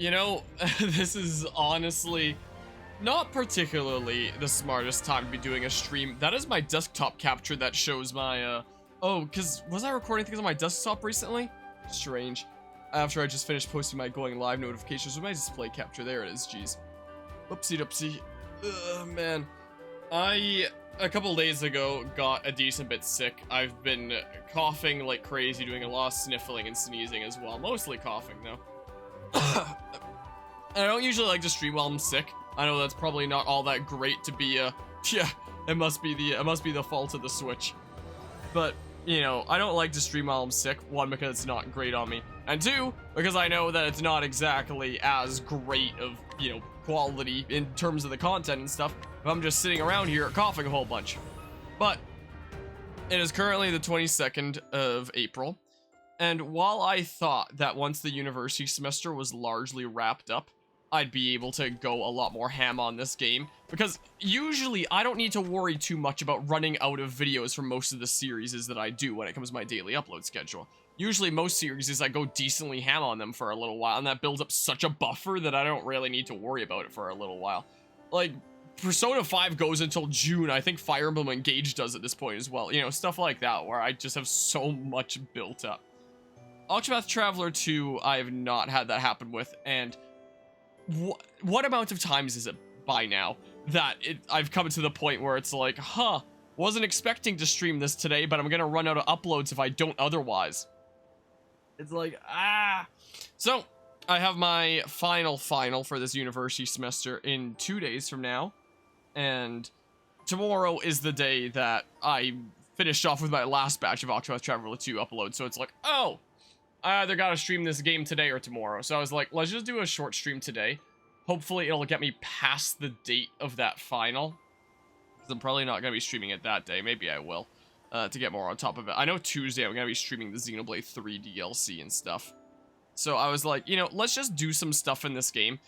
You know, this is honestly not particularly the smartest time to be doing a stream. That is my desktop capture that shows my, oh, because was I recording things on my desktop recently? Strange. After I just finished posting my going live notifications with my display capture. There it is, jeez. Oopsie doopsie. Ugh, man. A couple days ago, got a decent bit sick. I've been coughing like crazy, doing a lot of sniffling and sneezing as well. Mostly coughing, though. I don't usually like to stream while I'm sick. I know that's probably not all that great to be, yeah, it must be the fault of the Switch. But, you know, I don't like to stream while I'm sick. One, because it's not great on me. And two, because I know that it's not exactly as great of, you know, quality in terms of the content and stuff if I'm just sitting around here coughing a whole bunch. But it is currently the 22nd of April. And while I thought that once the university semester was largely wrapped up, I'd be able to go a lot more ham on this game, because usually I don't need to worry too much about running out of videos for most of the series that I do when it comes to my daily upload schedule. Usually most series I go decently ham on them for a little while, and that builds up such a buffer that I don't really need to worry about it for a little while. Like, Persona 5 goes until June. I think Fire Emblem Engage does at this point as well. You know, stuff like that, where I just have so much built up. Octopath Traveler 2, I have not had that happen with, and what amount of times is it by now that I've come to the point where it's like, huh, wasn't expecting to stream this today, but I'm gonna run out of uploads if I don't otherwise. It's like, ah. So, I have my final for this university semester in 2 days from now, and tomorrow is the day that I finished off with my last batch of Octopath Traveler 2 uploads, so it's like, oh, I either gotta stream this game today or tomorrow. So I was like, let's just do a short stream today. Hopefully it'll get me past the date of that final, because I'm probably not gonna be streaming it that day. Maybe I will, to get more on top of it. I know Tuesday I'm gonna be streaming the Xenoblade 3 DLC and stuff. So I was like, you know, let's just do some stuff in this game.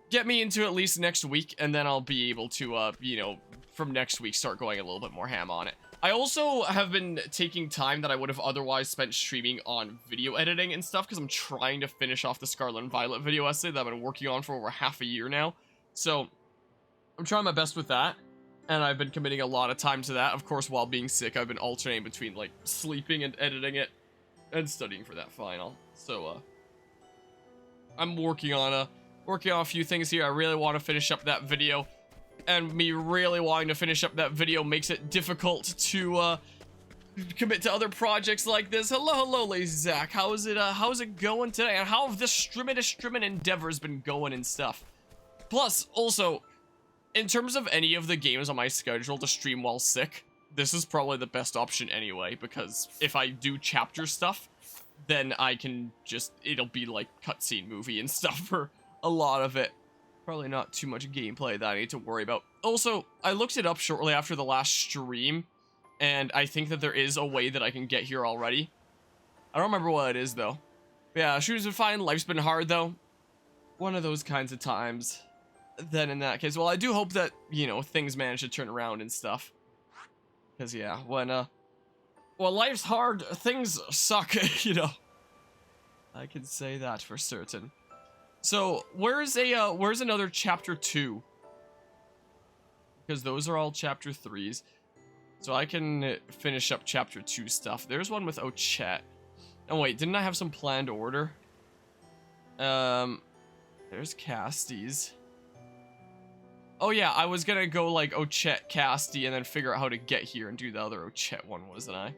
Get me into at least next week, and then I'll be able to, you know, from next week start going a little bit more ham on it. I also have been taking time that I would have otherwise spent streaming on video editing and stuff, because I'm trying to finish off the Scarlet and Violet video essay that I've been working on for over half a year now. So I'm trying my best with that, and I've been committing a lot of time to that. Of course, while being sick, I've been alternating between, like, sleeping and editing it and studying for that final. So, I'm working on a few things here. I really want to finish up that video. And me really wanting to finish up that video makes it difficult to commit to other projects like this. Hello, Lazy Zach. How's it going today? And how have this streaming endeavors been going and stuff? Plus, also, in terms of any of the games on my schedule to stream while sick, this is probably the best option anyway, because if I do chapter stuff, then I can just, it'll be like cutscene movie and stuff for a lot of it. Probably not too much gameplay that I need to worry about. Also, I looked it up shortly after the last stream, and I think that there is a way that I can get here already. I don't remember what it is, though. But yeah, shooting's been fine. Life's been hard, though. One of those kinds of times. Then in that case, well, I do hope that, you know, things manage to turn around and stuff. Because, yeah, when, well, life's hard, things suck, you know. I can say that for certain. So, where's another chapter 2? Because those are all chapter 3s. So I can finish up chapter 2 stuff. There's one with Ochet. Oh wait, didn't I have some planned order? There's Casty's. Oh yeah, I was gonna go like Ochet, Casty, and then figure out how to get here and do the other Ochet one, wasn't I?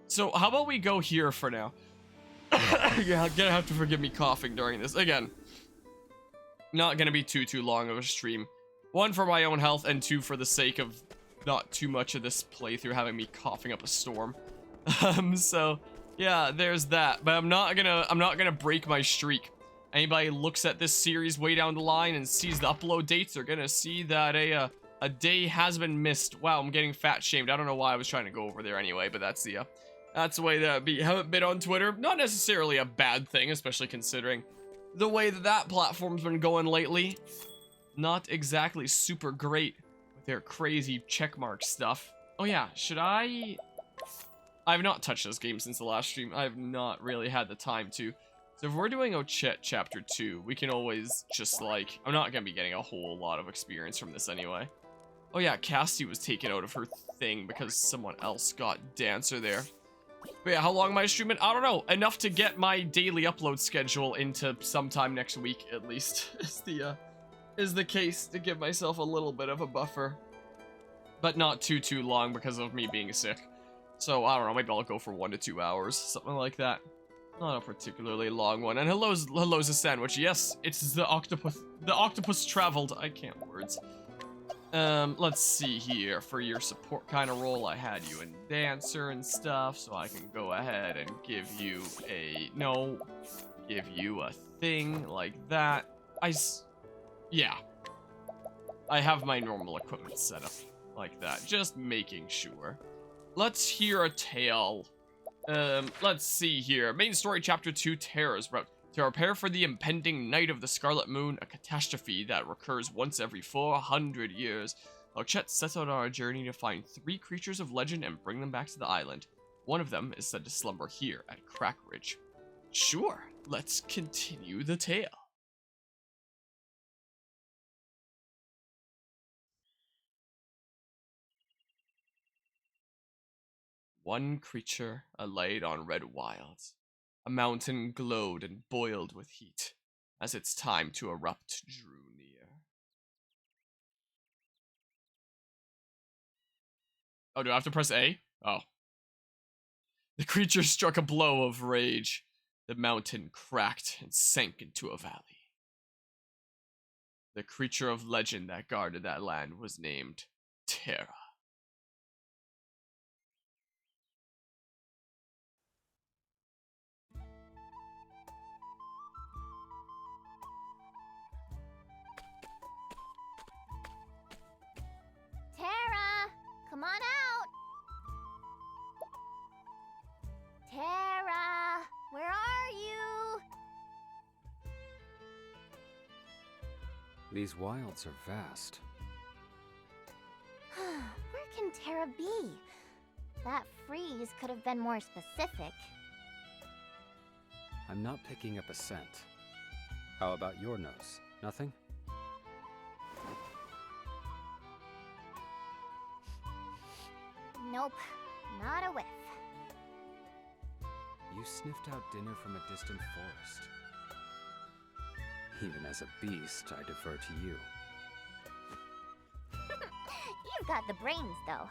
So how about we go here for now? You're gonna have to forgive me coughing during this. Again, not gonna be too long of a stream. One, for my own health, and two, for the sake of not too much of this playthrough having me coughing up a storm. So, yeah, there's that. But I'm not gonna break my streak. Anybody looks at this series way down the line and sees the upload dates, they're gonna see that a day has been missed. Wow, I'm getting fat shamed. I don't know why I was trying to go over there anyway, but that's the way that haven't been on Twitter. Not necessarily a bad thing, especially considering the way that platform's been going lately. Not exactly super great with their crazy checkmark stuff. Oh yeah, should I have not touched this game since the last stream. I have not really had the time to. So if we're doing Chapter 2, we can always just, like... I'm not gonna be getting a whole lot of experience from this anyway. Oh yeah, Cassie was taken out of her thing because someone else got Dancer there. But yeah, how long am I streaming? I don't know. Enough to get my daily upload schedule into sometime next week, at least, is the case, to give myself a little bit of a buffer. But not too long because of me being sick. So, I don't know, maybe I'll go for 1 to 2 hours, something like that. Not a particularly long one. And hello's a sandwich. Yes, it's the octopus. The octopus traveled. I can't words. Let's see here. For your support kind of role, I had you in Dancer and stuff, so I can go ahead and give you a... No. Give you a thing like that. Yeah. I have my normal equipment set up like that. Just making sure. Let's hear a tale. Let's see here. Main story, Chapter 2, Terror's Route. To prepare for the impending Night of the Scarlet Moon, a catastrophe that recurs once every 400 years, Ochette sets out on a journey to find 3 creatures of legend and bring them back to the island. One of them is said to slumber here at Crack Ridge. Sure, let's continue the tale. One creature alight on red wilds. A mountain glowed and boiled with heat as its time to erupt drew near. Oh, do I have to press A? Oh. The creature struck a blow of rage. The mountain cracked and sank into a valley. The creature of legend that guarded that land was named Terra. Terra, come on out. Terra, where are you? These wilds are vast. Where can Terra be? That freeze could have been more specific. I'm not picking up a scent. How about your nose? Nothing? Nope, not a whiff. You sniffed out dinner from a distant forest. Even as a beast, I defer to you. You've got the brains, though.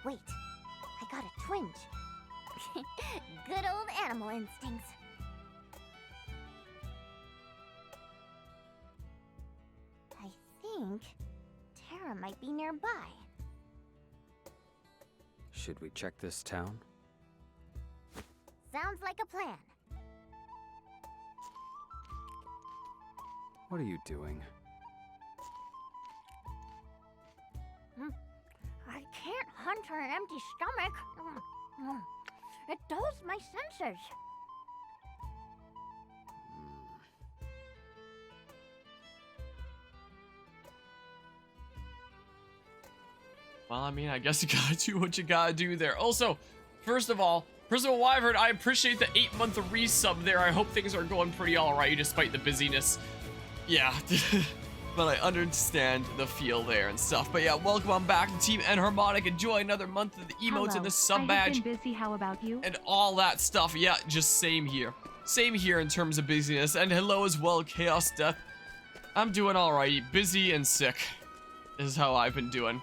Wait, I got a twinge. Good old animal instincts. I think Terra might be nearby. Should we check this town? Sounds like a plan. What are you doing? I can't hunt on an empty stomach. It dulls my senses. Well, I mean, I guess you gotta do what you gotta do there. Also, first of all, Wyvern, I appreciate the 8-month resub there. I hope things are going pretty alright despite the busyness. Yeah, but I understand the feel there and stuff. But yeah, welcome on back to Team Enharmonic. Enjoy another month of the emotes and the sub badge. I've been busy. How about you? And all that stuff. Yeah, just same here. Same here in terms of busyness. And hello as well, Chaos Death. I'm doing alright. Busy and sick is how I've been doing.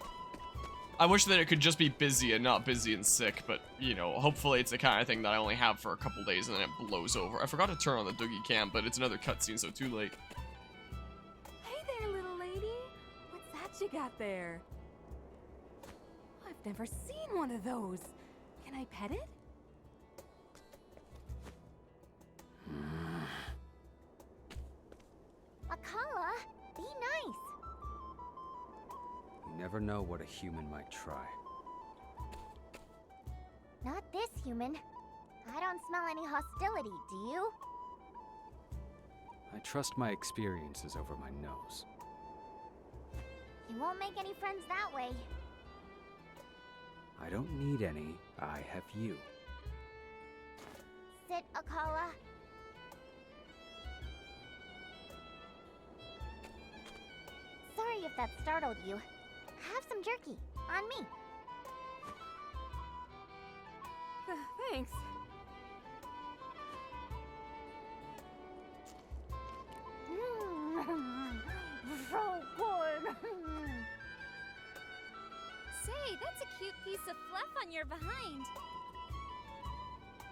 I wish that it could just be busy and not busy and sick, but, you know, hopefully it's the kind of thing that I only have for a couple days and then it blows over. I forgot to turn on the Doogie Cam, but it's another cutscene, so too late. Hey there, little lady. What's that you got there? I've never seen one of those. Can I pet it? Akala, be nice. You never know what a human might try. Not this human. I don't smell any hostility, do you? I trust my experiences over my nose. You won't make any friends that way. I don't need any. I have you. it, Akala? Sorry if that startled you. Have some jerky. On me. Thanks. So good. Say, that's a cute piece of fluff on your behind.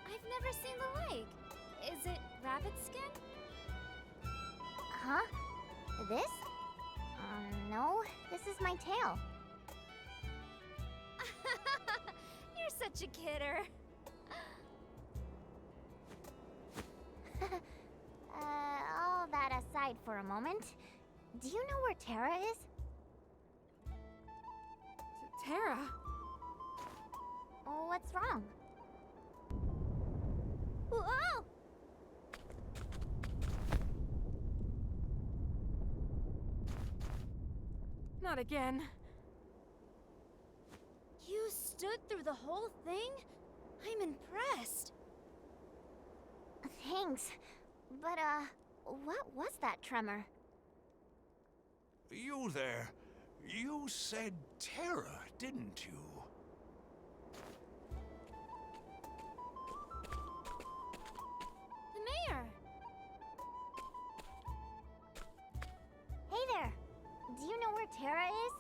I've never seen the like. Is it rabbit skin? Huh? This? No. This is my tail. You're such a kidder. All that aside for a moment, do you know where Terra is? Terra? What's wrong? Whoa! Not again. You stood through the whole thing? I'm impressed. Thanks. But, what was that tremor? You there. You said Terra, didn't you? The mayor. Hey there. Do you know where Terra is?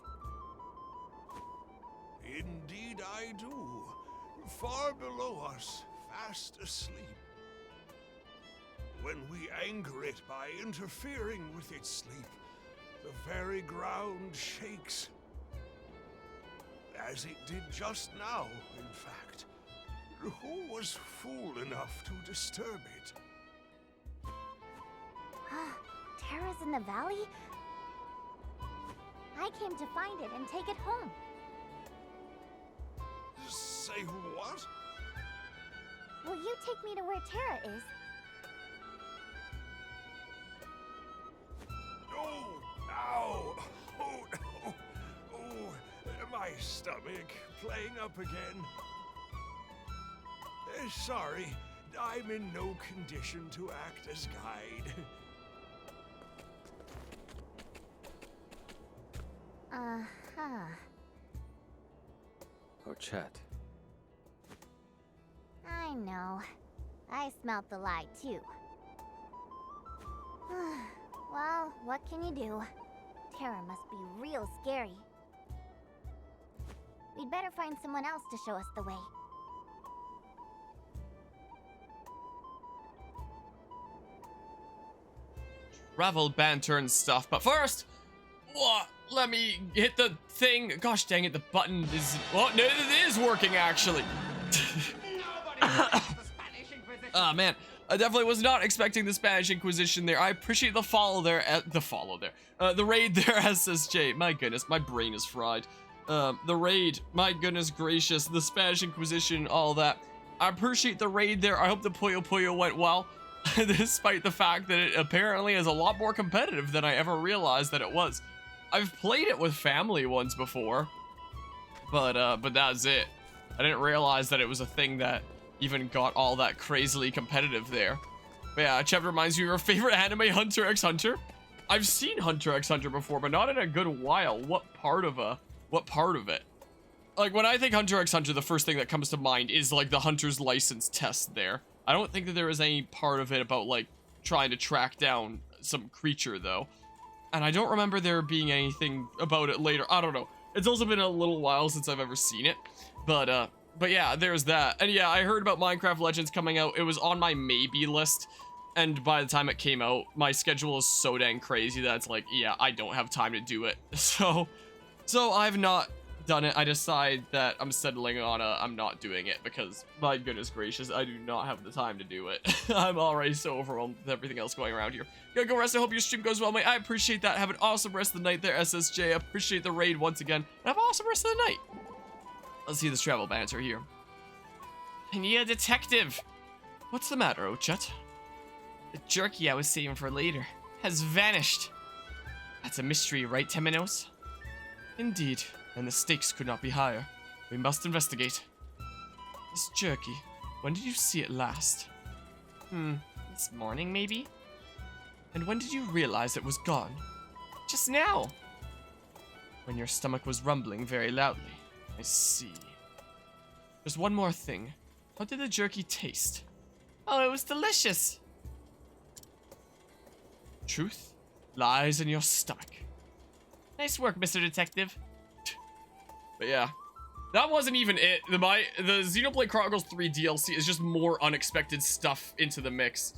Indeed I do. Far below us, fast asleep. When we anger it by interfering with its sleep, the very ground shakes. As it did just now, in fact. Who was fool enough to disturb it? Terra's in the valley? I came to find it and take it home. Say what? Will you take me to where Terra is? Oh, ow! Oh, no! Oh, my stomach playing up again. Sorry, I'm in no condition to act as guide. Uh-huh. Oh, Chet. I know. I smelt the lie, too. Well, what can you do? Terra must be real scary. We'd better find someone else to show us the way. Travel, banter, and stuff. But first, let me hit the thing. Gosh dang it, the button is... Oh, no, it is working, actually. Ah, man. I definitely was not expecting the Spanish Inquisition there. I appreciate the follow there. The raid there, SSJ. My goodness, my brain is fried. The raid. My goodness gracious. The Spanish Inquisition, all that. I appreciate the raid there. I hope the Puyo Puyo went well. Despite the fact that it apparently is a lot more competitive than I ever realized that it was. I've played it with family once before. But that's it. I didn't realize that it was a thing that even got all that crazily competitive there. But yeah, Chev reminds me of your favorite anime, Hunter x Hunter. I've seen Hunter x Hunter before, but not in a good while. What part of it? Like, when I think Hunter x Hunter, the first thing that comes to mind is, like, the Hunter's License test there. I don't think that there was any part of it about, like, trying to track down some creature, though. And I don't remember there being anything about it later. I don't know. It's also been a little while since I've ever seen it. But yeah, there's that. And yeah, I heard about Minecraft Legends coming out. It was on my maybe list. And by the time it came out, my schedule is so dang crazy that it's like, yeah, I don't have time to do it. So I've not done it. I decide that I'm settling on I'm not doing it because, my goodness gracious, I do not have the time to do it. I'm already so overwhelmed with everything else going around here. Gotta go rest. I hope your stream goes well, mate. I appreciate that. Have an awesome rest of the night there, SSJ. I appreciate the raid once again. And have an awesome rest of the night. Let's see this travel banter here. I need a detective. What's the matter, Ochet? The jerky I was saving for later has vanished. That's a mystery, right, Temenos? Indeed, and the stakes could not be higher. We must investigate. This jerky, when did you see it last? This morning, maybe? And when did you realize it was gone? Just now. When your stomach was rumbling very loudly. I see. There's one more thing. How did the jerky taste? Oh, it was delicious. Truth lies in your stomach. Nice work, Mr. Detective. But yeah, that wasn't even it. The Xenoblade Chronicles 3 DLC is just more unexpected stuff into the mix.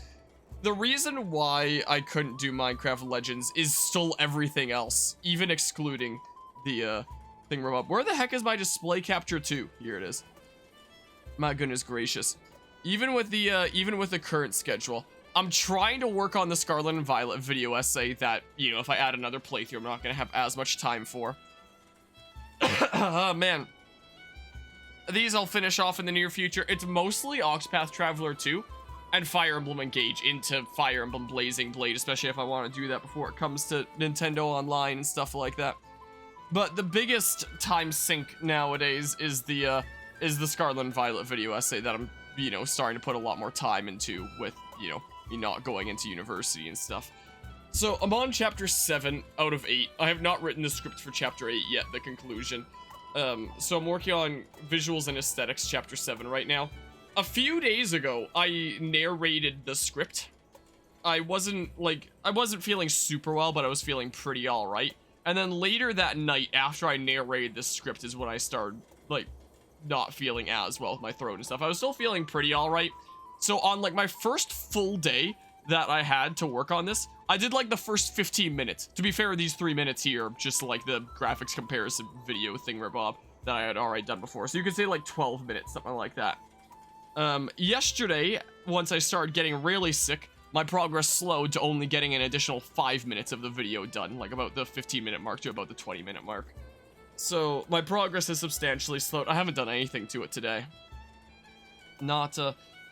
The reason why I couldn't do Minecraft Legends is still everything else, even excluding the thing remote. Where the heck is my display capture 2? Here it is. My goodness gracious. Even with the current schedule, I'm trying to work on the Scarlet and Violet video essay that, you know, if I add another playthrough, I'm not going to have as much time for. Oh, man. These I'll finish off in the near future. It's mostly Octopath Traveler 2 and Fire Emblem Engage into Fire Emblem Blazing Blade, especially if I want to do that before it comes to Nintendo Online and stuff like that. But the biggest time sink nowadays is the Scarlet and Violet video essay that I'm, you know, starting to put a lot more time into with, you know, me not going into university and stuff. So I'm on chapter 7 out of 8. I have not written the script for chapter 8 yet, the conclusion. So I'm working on visuals and aesthetics chapter 7 right now. A few days ago, I narrated the script. I wasn't feeling super well, but I was feeling pretty alright. And then later that night, after I narrated the script, is when I started, like, not feeling as well with my throat and stuff. I was still feeling pretty alright. So on, like, my first full day that I had to work on this, I did, like, the first 15 minutes. To be fair, these 3 minutes here, just, like, the graphics comparison video thingamabob that I had already done before. So you could say, like, 12 minutes, something like that. Yesterday, once I started getting really sick, my progress slowed to only getting an additional 5 minutes of the video done, like about the 15-minute mark to about the 20-minute mark. So my progress has substantially slowed. I haven't done anything to it today. Not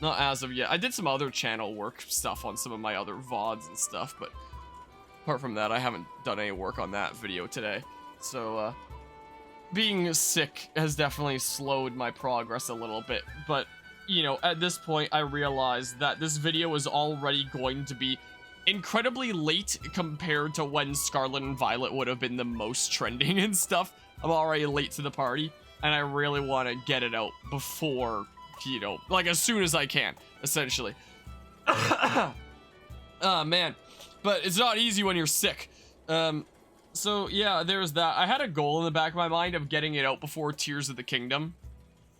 as of yet. I did some other channel work stuff on some of my other VODs and stuff, but apart from that, I haven't done any work on that video today. So, being sick has definitely slowed my progress a little bit, but you know, at this point, I realized that this video is already going to be incredibly late compared to when Scarlet and Violet would have been the most trending and stuff. I'm already late to the party, and I really want to get it out before, you know, like as soon as I can, essentially. Oh, man. But it's not easy when you're sick. So, yeah, there's that. I had a goal in the back of my mind of getting it out before Tears of the Kingdom,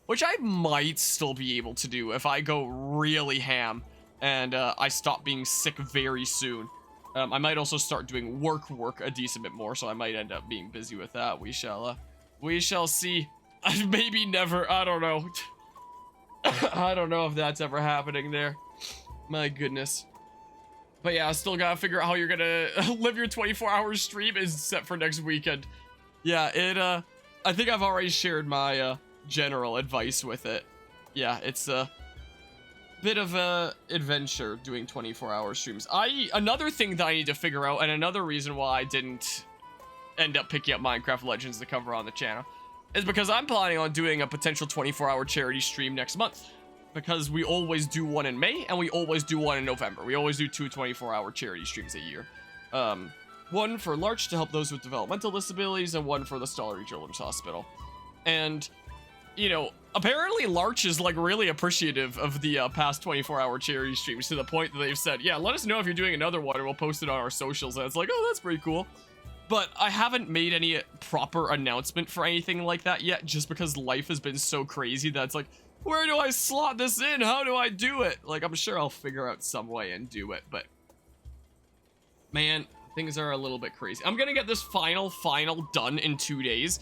which I might still be able to do if I go really ham and I stop being sick very soon. I might also start doing work a decent bit more, so I might end up being busy with that. We shall see. Maybe never. I don't know. I don't know if that's ever happening there. My goodness. But yeah, I still gotta figure out how you're gonna live your 24-hour stream is set for next weekend. Yeah, I think I've already shared my general advice with it. Yeah, it's a bit of a adventure doing 24-hour streams. Another thing that I need to figure out, and another reason why I didn't end up picking up Minecraft Legends to cover on the channel, is because I'm planning on doing a potential 24-hour charity stream next month. Because we always do one in May, and we always do one in November. We always do 2 24-hour charity streams a year. One for Larch to help those with developmental disabilities, and one for the Stollery Children's Hospital. And, you know, apparently Larch is, like, really appreciative of the past 24-hour charity streams, to the point that they've said, yeah, let us know if you're doing another one, and we'll post it on our socials. And it's like, oh, that's pretty cool. But I haven't made any proper announcement for anything like that yet, just because life has been so crazy that it's like, where do I slot this in? How do I do it? Like, I'm sure I'll figure out some way and do it, but man, things are a little bit crazy. I'm gonna get this final done in 2 days,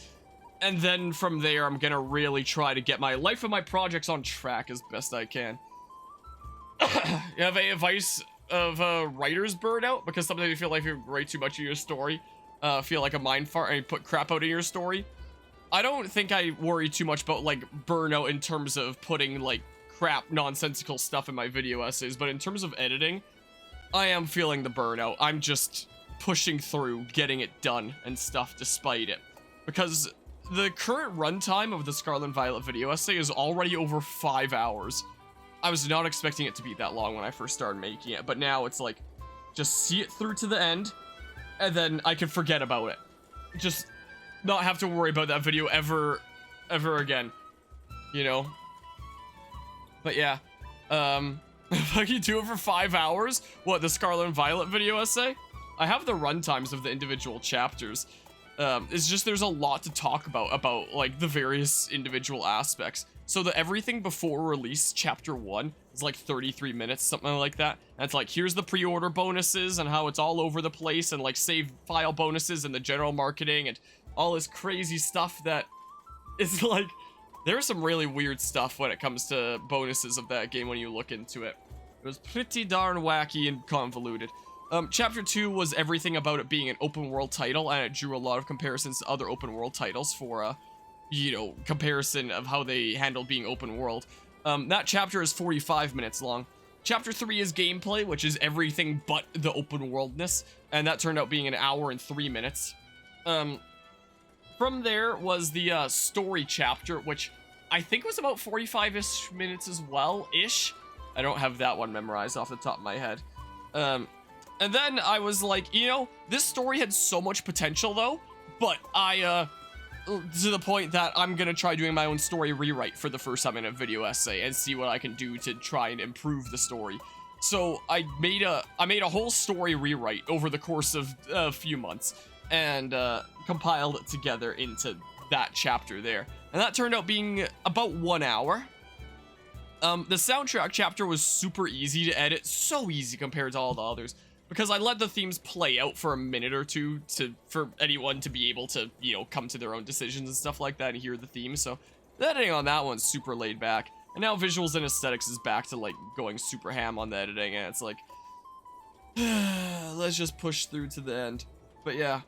and then from there, I'm gonna really try to get my life and my projects on track as best I can. You have any advice of writer's burnout? Because sometimes you feel like you write too much of your story, feel like a mind fart, and you put crap out in your story. I don't think I worry too much about, like, burnout in terms of putting, like, crap, nonsensical stuff in my video essays, but in terms of editing, I am feeling the burnout. I'm just pushing through, getting it done and stuff despite it. Because the current runtime of the Scarlet and Violet video essay is already over 5 hours. I was not expecting it to be that long when I first started making it, but now it's like, just see it through to the end, and then I can forget about it. Just not have to worry about that video ever again, you know? But yeah, if I can do it for 5 hours, what, the Scarlet and Violet video essay? I have the runtimes of the individual chapters. It's just there's a lot to talk about like the various individual aspects. So the everything before release chapter 1 is like 33 minutes, something like that. And it's like, here's the pre-order bonuses and how it's all over the place, and like save file bonuses and the general marketing and all this crazy stuff that it's like, there's some really weird stuff when it comes to bonuses of that game when you look into it. It was pretty darn wacky and convoluted. Chapter 2 was everything about it being an open world title, and it drew a lot of comparisons to other open world titles for, you know, comparison of how they handled being open world. That chapter is 45 minutes long. Chapter 3 is gameplay, which is everything but the open worldness, and that turned out being an hour and 3 minutes. From there was the story chapter, which I think was about 45-ish minutes as well-ish. I don't have that one memorized off the top of my head. And then I was like, you know, this story had so much potential though, but I, to the point that I'm gonna try doing my own story rewrite for the first time in a video essay and see what I can do to try and improve the story. So I made a whole story rewrite over the course of a few months and compiled it together into that chapter there. And that turned out being about 1 hour. The soundtrack chapter was super easy to edit, so easy compared to all the others, because I let the themes play out for a minute or two for anyone to be able to, you know, come to their own decisions and stuff like that and hear the theme. So the editing on that one's super laid back. And now visuals and aesthetics is back to like going super ham on the editing, and it's like, let's just push through to the end. But yeah,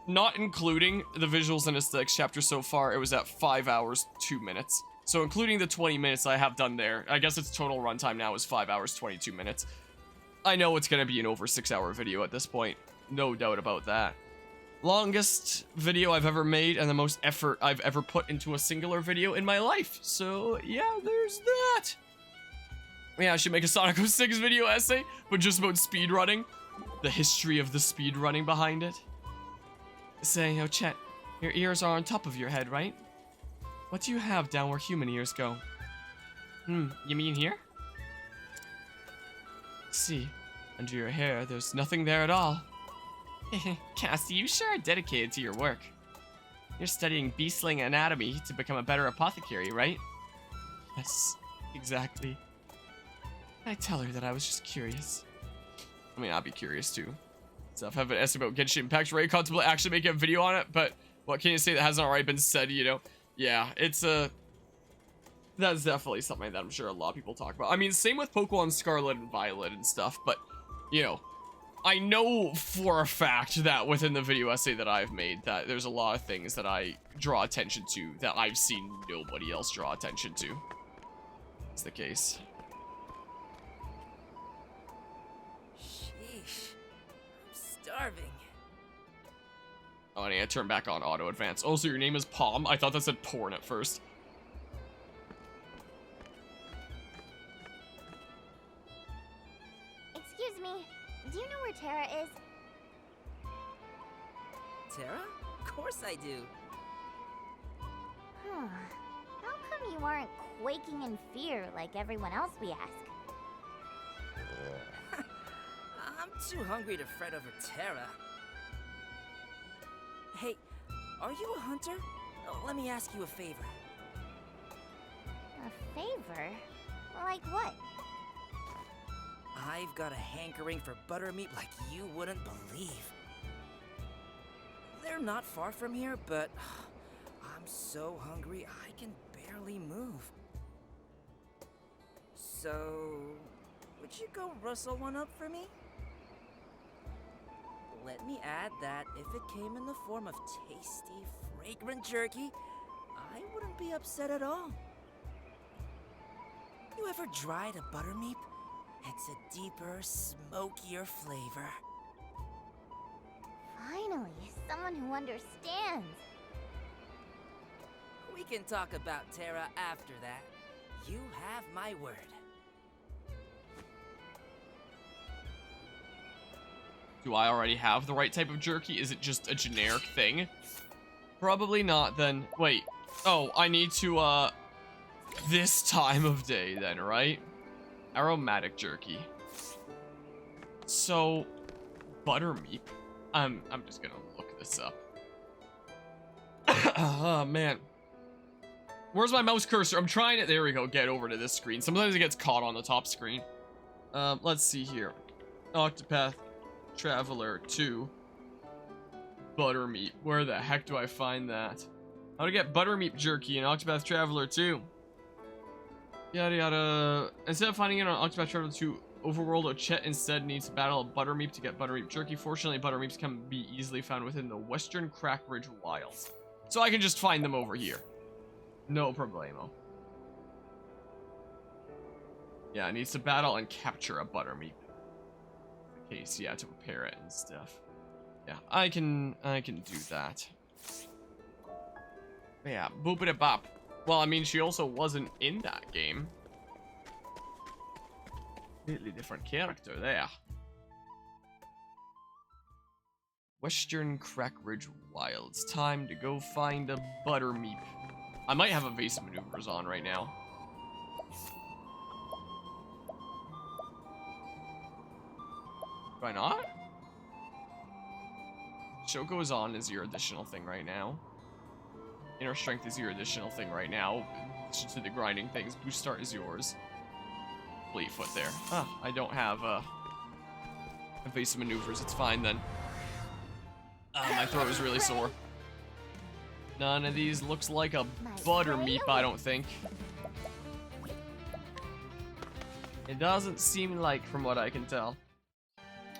not including the visuals and aesthetics chapter so far, it was at 5 hours, 2 minutes. So including the 20 minutes I have done there, I guess its total runtime now is 5 hours, 22 minutes. I know it's gonna be an over 6 hour video at this point, no doubt about that. Longest video I've ever made and the most effort I've ever put into a singular video in my life. So yeah, there's that. Yeah, I should make a Sonic 06 video essay, but just about speedrunning. The history of the speedrunning behind it. Say, oh Chet, your ears are on top of your head, right? What do you have down where human ears go? You mean here? See, under your hair, there's nothing there at all. Cassie, you sure are dedicated to your work. You're studying beastling anatomy to become a better apothecary, right? Yes, exactly. I tell her that I was just curious. I mean, I'd be curious too. So if I have an essay about Genshin Impact, ready to contemplate actually making a video on it, but what can you say that hasn't already been said, you know? Yeah, it's that's definitely something that I'm sure a lot of people talk about. I mean, same with Pokemon Scarlet and Violet and stuff, but, you know, I know for a fact that within the video essay that I've made that there's a lot of things that I draw attention to that I've seen nobody else draw attention to. It's the case. Sheesh. I'm starving. Oh, I need to turn back on auto advance. Oh, so your name is Palm? I thought that said porn at first. Excuse me, do you know where Terra is? Tara? Of course I do. How come you aren't quaking in fear like everyone else we ask? I'm too hungry to fret over Tara. Hey, are you a hunter? Let me ask you a favor. A favor? Like what? I've got a hankering for buttermeat like you wouldn't believe. They're not far from here, but I'm so hungry I can barely move. So, would you go rustle one up for me? Let me add that if it came in the form of tasty, fragrant jerky, I wouldn't be upset at all. You ever dried a buttermeat? It's a deeper, smokier flavor. Finally, someone who understands. We can talk about Tara after that. You have my word. Do I already have the right type of jerky? Is it just a generic thing? Probably not then. Wait. Oh, I need to, this time of day then, right? Aromatic jerky. So, buttermeat. I'm just gonna look this up. Oh, man. Where's my mouse cursor? I'm trying it. There we go. Get over to this screen. Sometimes it gets caught on the top screen. Let's see here. Octopath Traveler 2. Buttermeat. Where the heck do I find that? How to get buttermeat jerky in Octopath Traveler 2. Yada yada. Instead of finding it on Octopath Traveler 2 Overworld, Chet instead needs to battle a buttermeat to get buttermeat jerky. Fortunately, buttermeats can be easily found within the Western Crackridge Wilds. So I can just find them over here. No problemo. Yeah, it needs to battle and capture a buttermeat. In case, yeah, to prepare it and stuff. Yeah, I can do that. Yeah, boopity bop. Well, I mean, she also wasn't in that game. Completely different character there. Western Crackridge Wilds. Time to go find a buttermeat. I might have evasive maneuvers on right now. Do I not? Shoko is on is your additional thing right now. Inner strength is your additional thing right now. In addition to the grinding things, boost start is yours. Fleetfoot there. Ah, I don't have evasive maneuvers. It's fine then. My throat is really sore. None of these looks like a buttermeat, I don't think. It doesn't seem like, from what I can tell.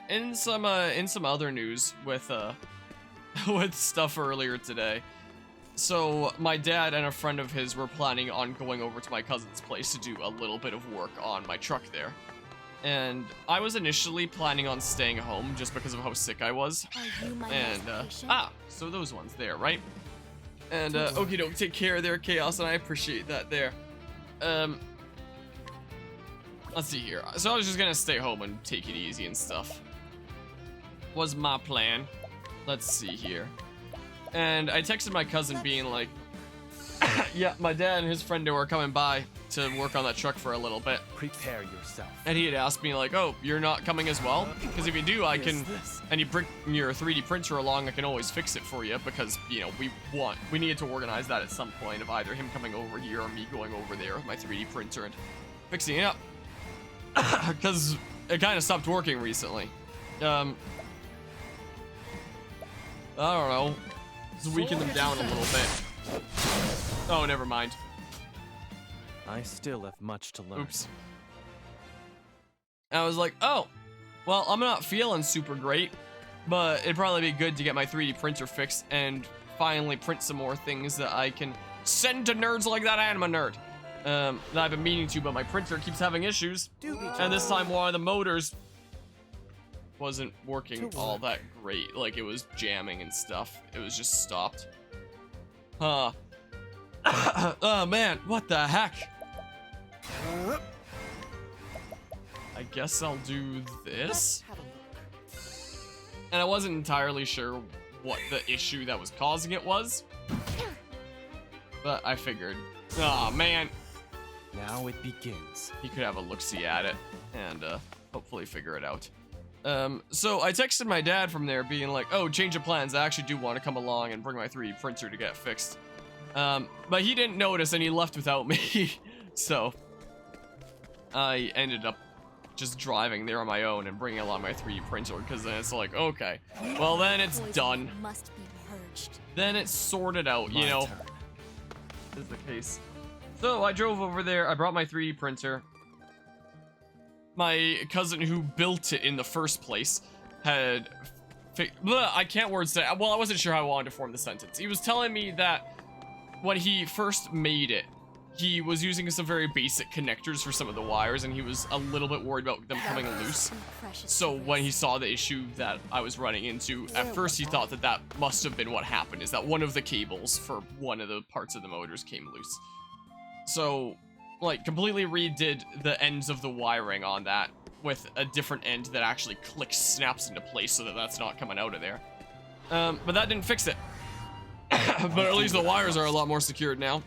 In some other news with with stuff earlier today. So my dad and a friend of his were planning on going over to my cousin's place to do a little bit of work on my truck there. And I was initially planning on staying home just because of how sick I was. And so those ones there, right? And okie doke, take care of their chaos, and I appreciate that there. Let's see here. So I was just gonna stay home and take it easy and stuff. Was my plan. Let's see here. And I texted my cousin being like, yeah, my dad and his friend were coming by to work on that truck for a little bit. Prepare yourself. And he had asked me like, oh, you're not coming as well? Because if you do, I can, and you bring your 3D printer along, I can always fix it for you because, you know, we needed to organize that at some point of either him coming over here or me going over there with my 3D printer and fixing it up. Because it kind of stopped working recently. I don't know. Just weaken them down a little bit. Oh, never mind. I still have much to learn. Oops. I was like, oh, well, I'm not feeling super great, but it'd probably be good to get my 3D printer fixed and finally print some more things that I can send to nerds like that. I am a nerd. That I've been meaning to, but my printer keeps having issues. And this time one of the motors wasn't working all that great. Like, it was jamming and stuff. It was just stopped. Huh. Oh, man. What the heck? I guess I'll do this. And I wasn't entirely sure what the issue that was causing it was. But I figured. Oh, man. Now it begins. He could have a look-see at it and hopefully figure it out. So I texted my dad from there being like, oh, change of plans. I actually do want to come along and bring my 3D printer to get fixed. But he didn't notice and he left without me. So I ended up just driving there on my own and bringing along my 3D printer because then it's like, okay, well then it's done. Must be purged. Then it's sorted out, you know, is the case. So I drove over there. I brought my 3D printer. My cousin who built it in the first place had... I can't word say. Well, I wasn't sure how I wanted to form the sentence. He was telling me that when he first made it, he was using some very basic connectors for some of the wires, and he was a little bit worried about them coming loose. So when he saw the issue that I was running into, at first he thought that that must have been what happened, is that one of the cables for one of the parts of the motors came loose. So... like, completely redid the ends of the wiring on that with a different end that actually snaps into place so that that's not coming out of there. But that didn't fix it. But at least the wires are a lot more secured now.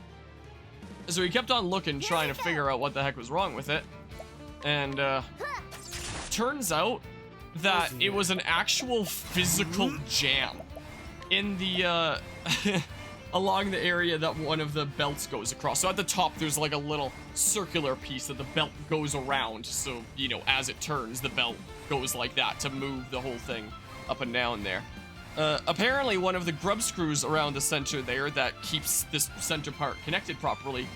So we kept on looking, trying to figure out what the heck was wrong with it. And turns out that it was an actual physical jam in the along the area that one of the belts goes across. So at the top there's like a little circular piece that the belt goes around, so you know, as it turns, the belt goes like that to move the whole thing up and down there. Apparently one of the grub screws around the center there that keeps this center part connected properly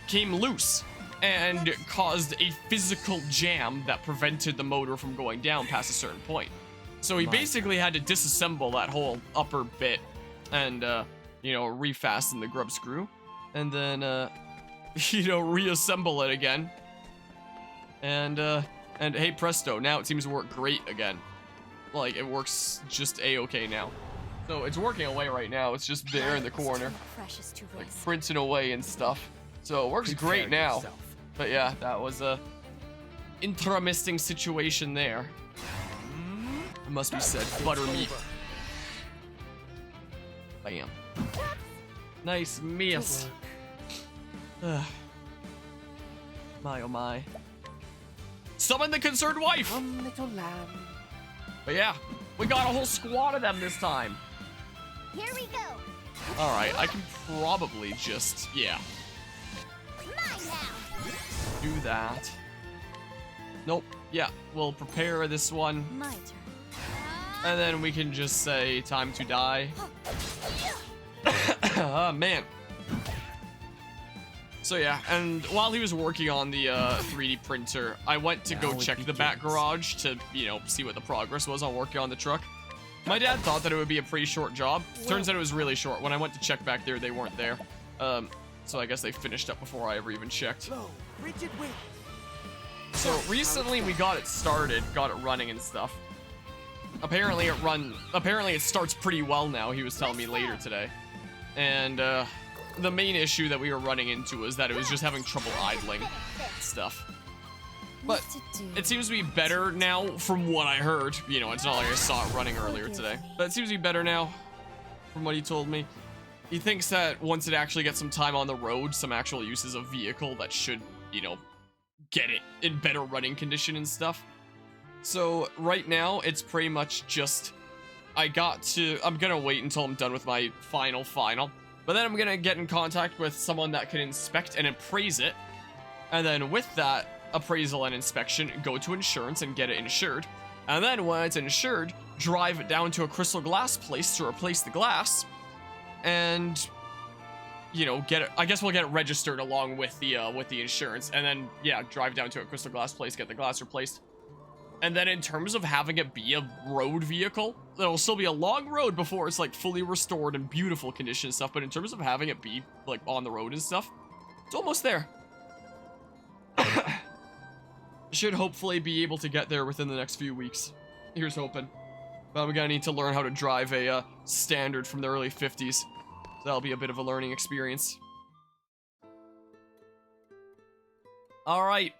came loose and caused a physical jam that prevented the motor from going down past a certain point. So he basically had to disassemble that whole upper bit and, you know, refasten the grub screw, and then, you know, reassemble it again. And hey presto, now it seems to work great again. Like, it works just a-okay now. So it's working away right now, it's just there in the corner, like printing away and stuff. So it works great now. But yeah, that was a interesting situation there. It must be said, buttermeat. Bam. Nice miss. My oh my. Summon the concerned wife! Come, little lamb. But yeah, we got a whole squad of them this time. Here we go. Alright, I can probably just, yeah, Mine now. do that. Nope, yeah, we'll prepare this one. My turn. And then we can just say, time to die. Oh, man. So yeah, and while he was working on the 3D printer, I went to go check the back garage to, you know, see what the progress was on working on the truck. My dad thought that it would be a pretty short job. Turns out it was really short. When I went to check back there, they weren't there. So I guess they finished up before I ever even checked. So recently we got it started, got it running and stuff. Apparently it starts pretty well now, he was telling me later today. And the main issue that we were running into was that it was just having trouble idling stuff. But it seems to be better now from what I heard. You know, it's not like I saw it running earlier today. But it seems to be better now from what he told me. He thinks that once it actually gets some time on the road, some actual uses of vehicle, that should, you know, get it in better running condition and stuff. So right now, it's pretty much just, I'm gonna wait until I'm done with my final. But then I'm gonna get in contact with someone that can inspect and appraise it. And then with that appraisal and inspection, go to insurance and get it insured. And then when it's insured, drive it down to a crystal glass place to replace the glass. And, you know, get it, I guess we'll get it registered along with the insurance. And then, yeah, drive down to a crystal glass place, get the glass replaced. And then in terms of having it be a road vehicle, there'll still be a long road before it's like fully restored and beautiful condition and stuff. But in terms of having it be like on the road and stuff, it's almost there. Should hopefully be able to get there within the next few weeks. Here's hoping. But we're gonna need to learn how to drive a standard from the early 50s. So that'll be a bit of a learning experience. Alright.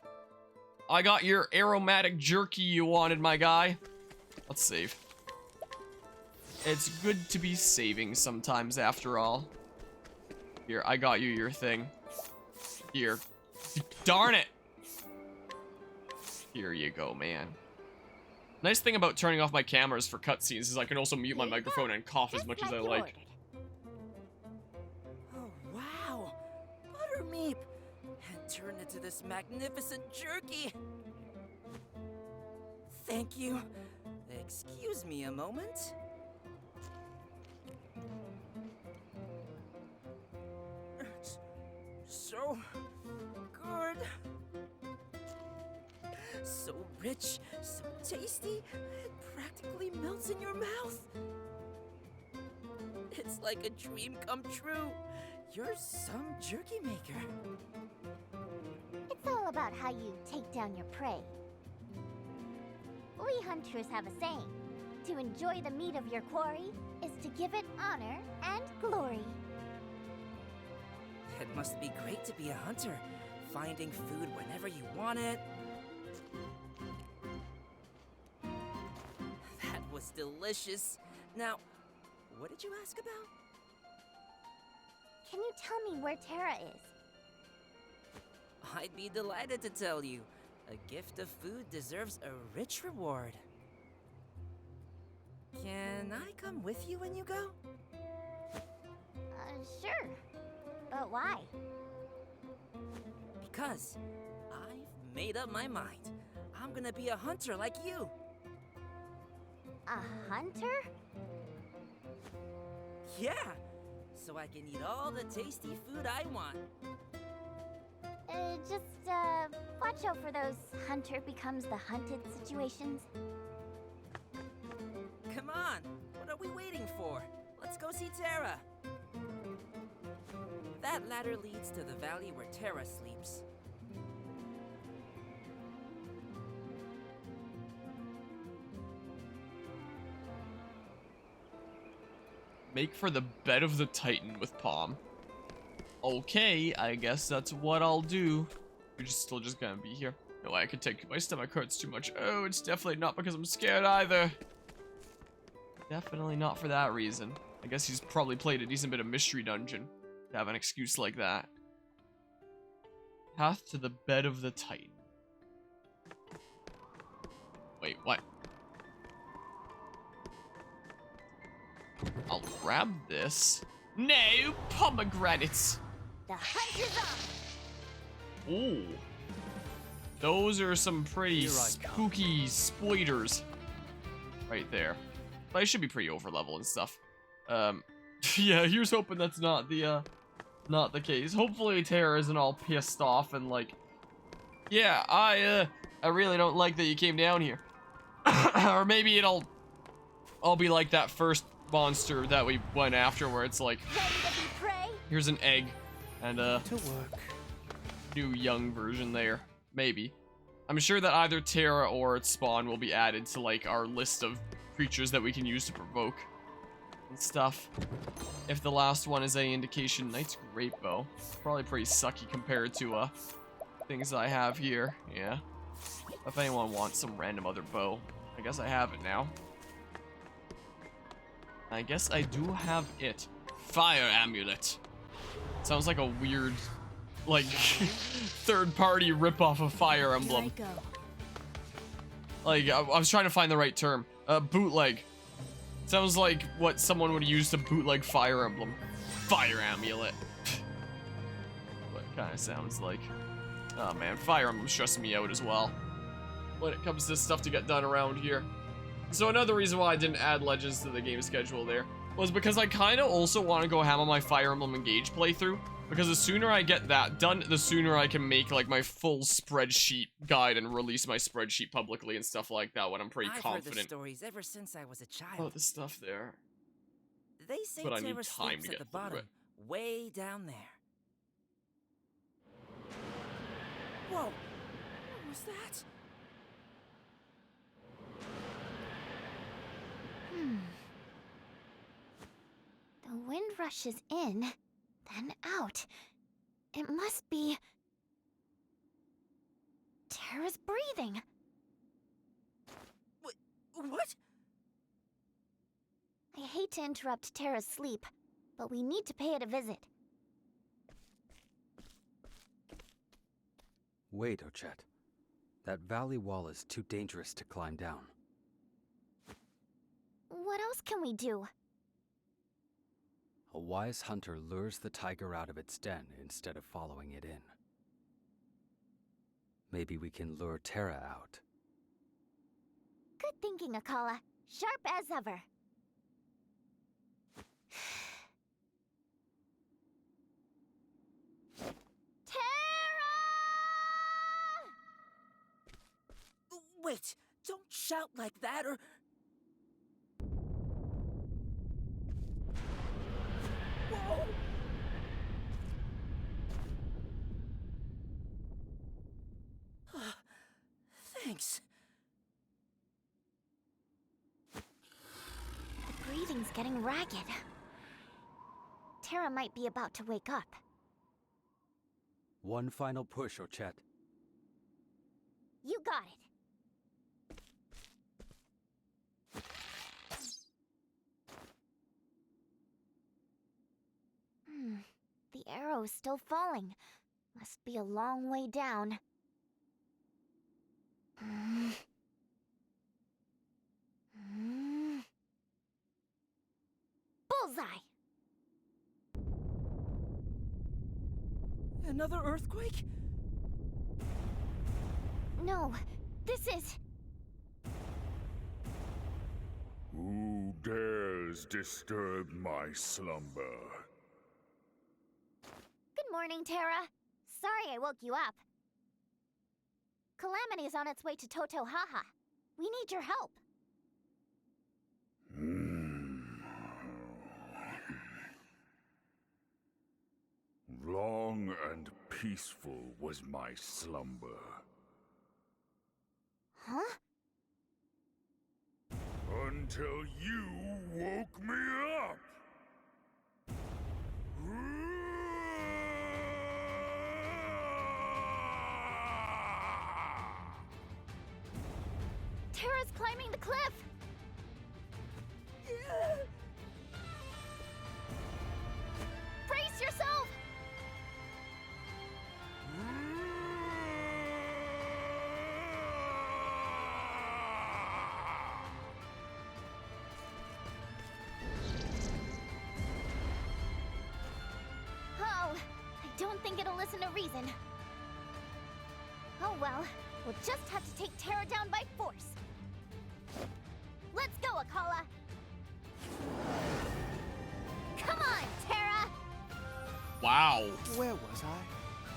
I got your aromatic jerky you wanted, my guy. Let's save. It's good to be saving sometimes, after all. Here, I got you your thing. Here. Darn it! Here you go, man. Nice thing about turning off my cameras for cutscenes is I can also mute my microphone and cough as much as I like. Oh, wow. Buttermeat. And turned into this magnificent jerky. Thank you. Excuse me a moment. It's so good. So rich, so tasty, it practically melts in your mouth. It's like a dream come true. You're some jerky maker. It's all about how you take down your prey. We hunters have a saying. To enjoy the meat of your quarry is to give it honor and glory. It must be great to be a hunter, finding food whenever you want it. was delicious. Now, what did you ask about? Can you tell me where Terra is? I'd be delighted to tell you. A gift of food deserves a rich reward. Can I come with you when you go? Sure. But why? Because I've made up my mind. I'm gonna be a hunter like you. A hunter? Yeah, so I can eat all the tasty food I want. Just, watch out for those hunter becomes the hunted situations. Come on, what are we waiting for? Let's go see Terra. That ladder leads to the valley where Terra sleeps. Make for the bed of the Titan with Palm. Okay, I guess that's what I'll do. You're still just gonna be here. No, I could take my stomach hurts too much. Oh, it's definitely not because I'm scared either. Definitely not for that reason. I guess he's probably played a decent bit of Mystery Dungeon to have an excuse like that. Path to the bed of the Titan. Wait, what? I'll grab this. No, pomegranates. The hunt is on! Ooh. Those are some pretty Here I come. spooky spoilers. Right there. But I should be pretty over level and stuff. Yeah, here's hoping that's not the case. Hopefully Terra isn't all pissed off and like, yeah, I really don't like that you came down here. Or maybe I'll be like that first monster that we went after where it's like, Ready to be prey? here's an egg and To work. new young version there. Maybe. I'm sure that either Terra or its spawn will be added to like our list of creatures that we can use to provoke and stuff. If the last one is any indication, Knight's Great Bow. Probably pretty sucky compared to things I have here. Yeah. If anyone wants some random other bow, I guess I have it now. I guess I do have it. Fire Amulet. Sounds like a weird, like, third-party ripoff of Fire Emblem. Here I go. Like, I was trying to find the right term. Bootleg. Sounds like what someone would use to bootleg Fire Emblem. Fire Amulet. What it kind of sounds like. Oh man, Fire Emblem's stressing me out as well when it comes to stuff to get done around here. So another reason why I didn't add Legends to the game schedule there was because I kind of also want to go ham on my Fire Emblem Engage playthrough. Because the sooner I get that done, the sooner I can make like my full spreadsheet guide and release my spreadsheet publicly and stuff like that when I'm pretty I've confident heard the stories ever since I was a child. about the stuff there. They say But I need Terra time to sleeps get at the through bottom, it. way down there. Whoa! What was that? The wind rushes in, then out. It must be Terra's breathing. What? I hate to interrupt Terra's sleep, but we need to pay it a visit. Wait, Ochet. That valley wall is too dangerous to climb down. What else can we do? A wise hunter lures the tiger out of its den instead of following it in. Maybe we can lure Terra out. Good thinking, Akala. Sharp as ever. Wait! Don't shout like that or... Whoa! Thanks. The breathing's getting ragged. Terra might be about to wake up. One final push, Ochet. You got it. snow's still falling. Must be a long way down. Bullseye! Another earthquake? No, this is... Who dares disturb my slumber? Good morning, Terra. Sorry I woke you up. Calamity's on its way to Totohaha. We need your help. Long and peaceful was my slumber. Huh? Until you woke me up! Terra's climbing the cliff! Brace yourself! Oh, I don't think it'll listen to reason. Oh well, we'll just have to take Terra down by force. Let's go, Akala! Come on, Terra! Wow. Where was I?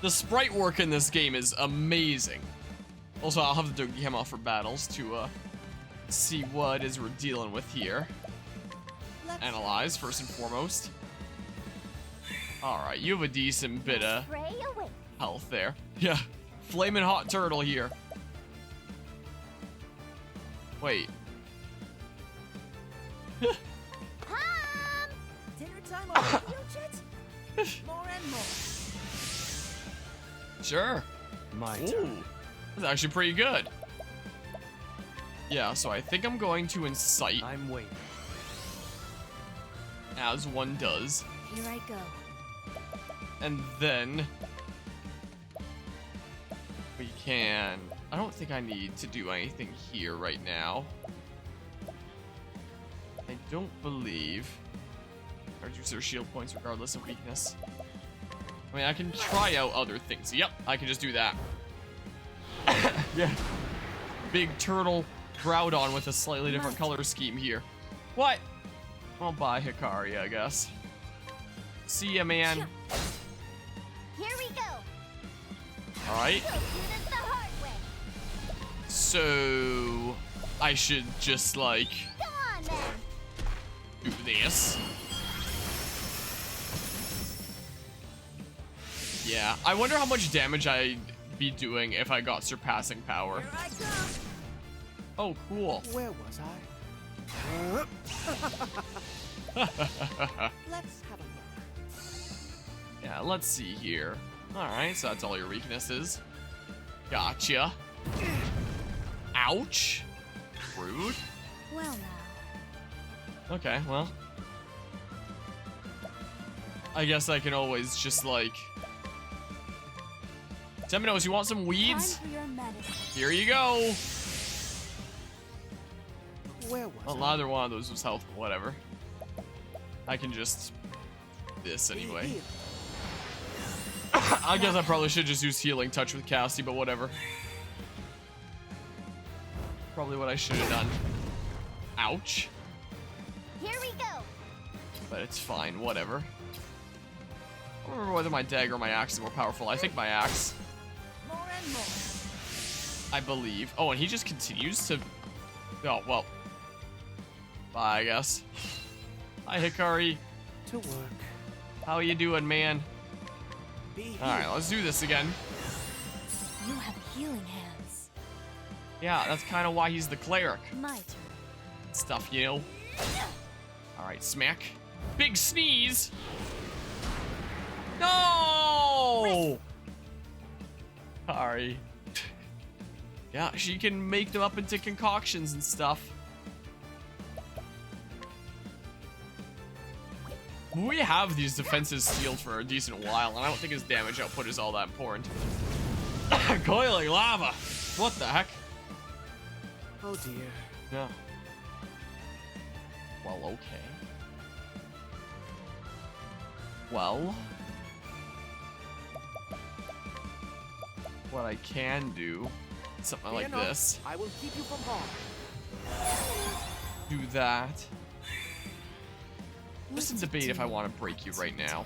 The sprite work in this game is amazing. Also, I'll have to do Gamma for battles to see what is we're dealing with here. Analyze first and foremost. Alright, you have a decent bit of Pray away. health there. Yeah, flaming hot turtle here. Wait. Dinner time on radio jet? More and more. Sure. My Ooh, turn. that's actually pretty good. Yeah, so I think I'm going to incite, I'm waiting. as one does. Here I go. And then we can... I don't think I need to do anything here right now. I don't believe... I reduce their shield points regardless of weakness. I mean, I can try out other things. Yep, I can just do that. Yeah. Big turtle Groudon with a slightly different color scheme here. What? I'll buy Hikari, I guess. See ya, man. Here we go. Alright. We'll do this the hard way. So... I should just, like, Go on then. do this. Yeah, I wonder how much damage I'd be doing if I got surpassing power. Here I come. Oh, cool. Where was I? Let's have a look. Yeah, let's see here. Alright, so that's all your weaknesses. Gotcha. Ouch. Rude. Well now. Okay, well. I guess I can always just, like... Seminos, you want some weeds? Time for your medicine. Here you go. Where was Well, I? neither one of those was health, but whatever. I can just... this anyway. Here. I guess I probably should just use Healing Touch with Cassie, but whatever. Probably what I should have done. Ouch. Here we go. But it's fine, whatever. I don't remember whether my dagger or my axe is more powerful. I think my axe, More and more. I believe. Oh, and he just continues to... Oh, well. Bye, I guess. Hi, Hikari. To work. How you doing, man? Be here. Alright, let's do this again. You have healing hands. Yeah, that's kind of why he's the cleric. My turn. Stuff, you know. Alright, smack. Big sneeze! No! Sorry. Yeah, she can make them up into concoctions and stuff. We have these defenses sealed for a decent while, and I don't think his damage output is all that important. Coiling lava! What the heck? Oh dear. No. Well, okay. Well, what I can do, something like this. I will keep you from harm. Do that. Just a debate if I want to break you right now.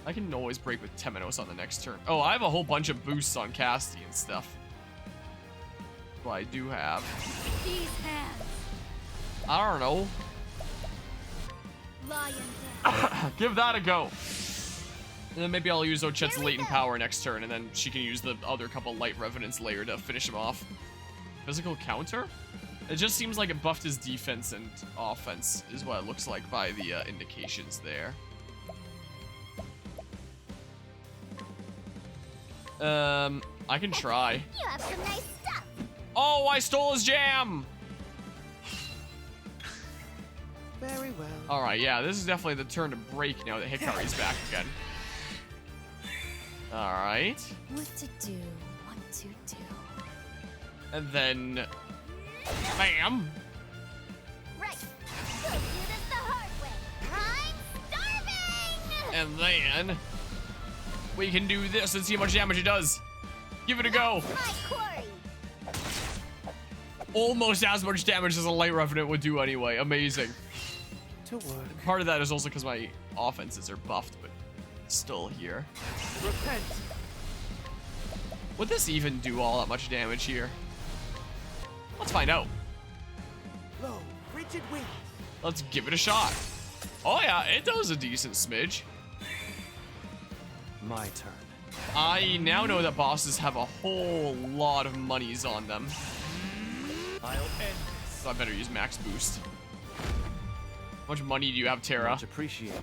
I can always break with Temenos on the next turn. Oh, I have a whole bunch of boosts on Casty and stuff. Well, I do have. These hands. I don't know. Lion down. Give that a go. And then maybe I'll use Ochet's latent power next turn, and then she can use the other couple light revenants later to finish him off. Physical counter? It just seems like it buffed his defense and offense, is what it looks like by the indications there. I can try. You have some nice stuff. Oh, I stole his jam! Very well. Alright, yeah, this is definitely the turn to break now that Hikari's back again. Alright. What to do? What to do? And then... Bam! Right. We'll do this the hard way. I'm starving! And then... we can do this and see how much damage it does. Give it a go. My quarry. Almost as much damage as a light revenant would do anyway. Amazing. To work. Part of that is also because my offenses are buffed, but still here. Repent. Would this even do all that much damage here? Let's find out. Low, rigid wings. Let's give it a shot. Oh yeah, it does a decent smidge. My turn. I now know that bosses have a whole lot of monies on them. I'll end. So I better use max boost. How much money do you have, Terra? Much appreciated.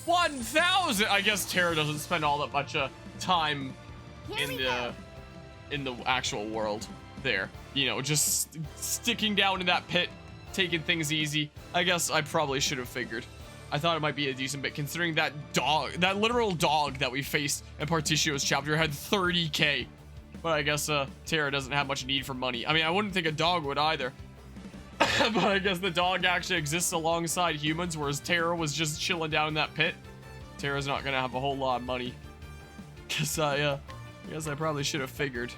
1,000! I guess Terra doesn't spend all that much time in the actual world there. You know, just sticking down in that pit, taking things easy. I guess I probably should have figured. I thought it might be a decent bit, considering that dog, that literal dog that we faced in Partitio's chapter had 30k. But I guess Terra doesn't have much need for money. I mean, I wouldn't think a dog would either. But I guess the dog actually exists alongside humans, whereas Terra was just chilling down in that pit. Terra's not gonna have a whole lot of money. Guess I probably should have figured.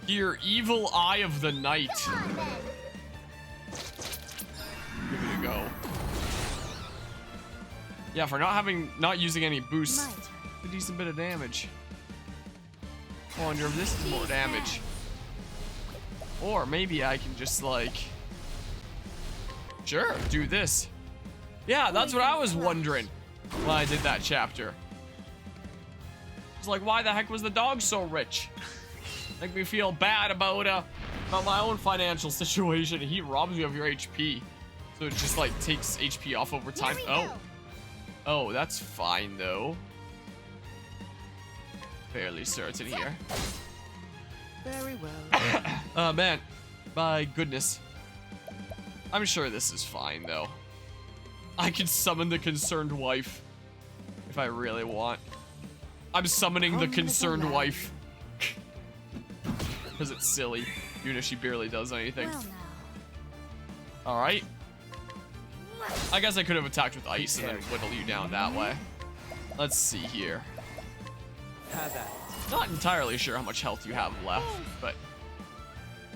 Here, Evil Eye of the Night. Come on, then. Give it a go. Yeah, for not using any boosts, My turn. a decent bit of damage. I wonder if this is more damage. Or maybe I can just like, sure, do this. Yeah, that's what I was wondering when I did that chapter. It's like, why the heck was the dog so rich? Make me feel bad about my own financial situation. He robs you of your HP. So it just like takes HP off over time. Here we Oh. go. Oh, that's fine though. Fairly certain here. Very well. Oh man, my goodness. I'm sure this is fine though. I can summon the concerned wife if I really want. I'm summoning the concerned wife. Because it's silly, even if she barely does anything. Well now. Alright. I guess I could have attacked with ice and then whittle you down that way. Let's see here. Have at it. Not entirely sure how much health you have left, but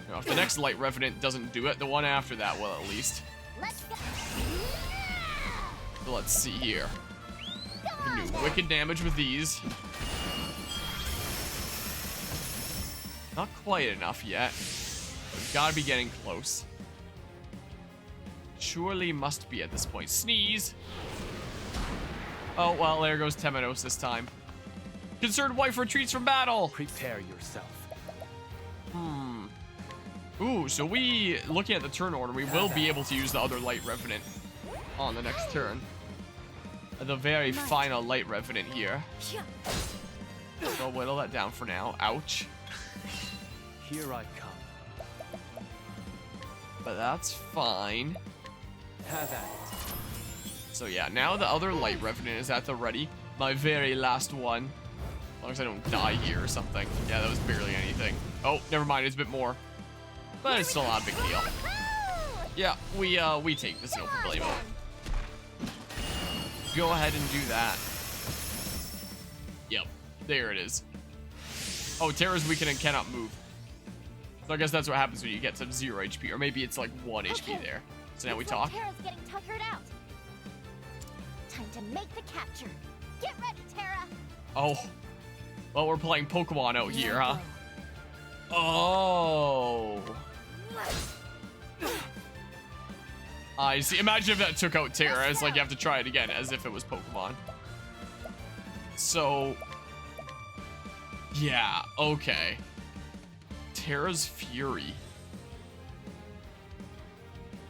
you know, if the next light revenant doesn't do it, the one after that will at least. Let's go. So let's see here. We can do wicked damage with these. Not quite enough yet. We've got to be getting close. Surely must be at this point. Sneeze. Oh, well, there goes Temenos this time. Concerned wife retreats from battle. Prepare yourself. Ooh, so looking at the turn order, we will be able to use the other light revenant on the next turn. The very final light revenant here. So whittle that down for now. Ouch. Here I come. but that's fine. Have at it. So yeah, now the other light revenant is at the ready. My very last one. As long as I don't die here or something. Yeah, that was barely anything. Oh, never mind, it's a bit more. But it's still not a big deal. Yeah, we take this no problemo. Go ahead and do that. Yep, there it is. Oh, Terra's weakened and cannot move. So I guess that's what happens when you get to 0 HP, or maybe it's like 1 HP there. So now we talk. Terra's getting tuckered out. Time to make the capture. Get ready, Terra. Oh. Well, we're playing Pokemon out here, huh? Oh. I see. Imagine if that took out Terra. It's like you have to try it again as if it was Pokemon. So. Yeah, okay. Terra's Fury.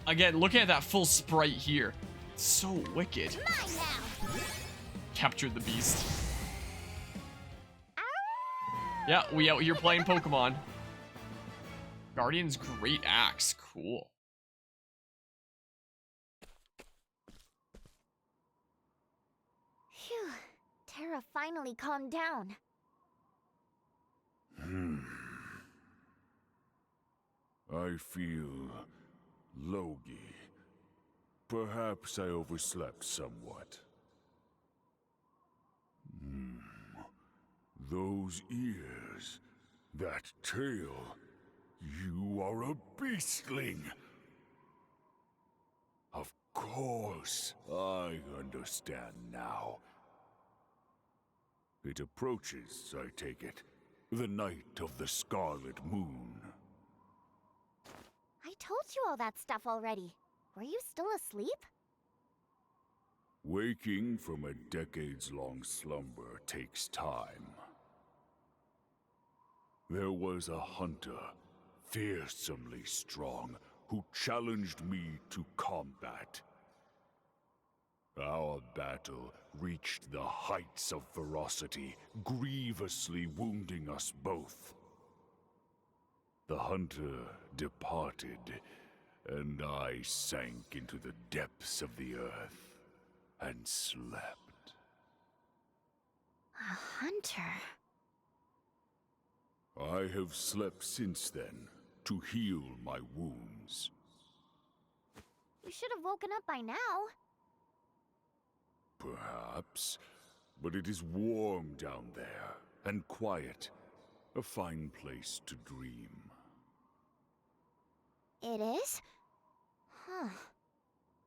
Again, looking at that full sprite here. It's so wicked. Mine now. Captured the beast. Yeah, we out here playing Pokemon. Guardian's Great Axe. Cool. Phew. Terra finally calmed down. I feel logy. Perhaps I overslept somewhat. Those ears, that tail. You are a beastling. Of course, I understand now. It approaches, I take it, the night of the Scarlet Moon. I told you all that stuff already. Were you still asleep? Waking from a decades-long slumber takes time. There was a hunter, fearsomely strong, who challenged me to combat. Our battle reached the heights of ferocity, grievously wounding us both. The hunter departed, and I sank into the depths of the earth and slept. A hunter? I have slept since then, to heal my wounds. You should have woken up by now. Perhaps, but it is warm down there, and quiet. A fine place to dream. It is? Huh.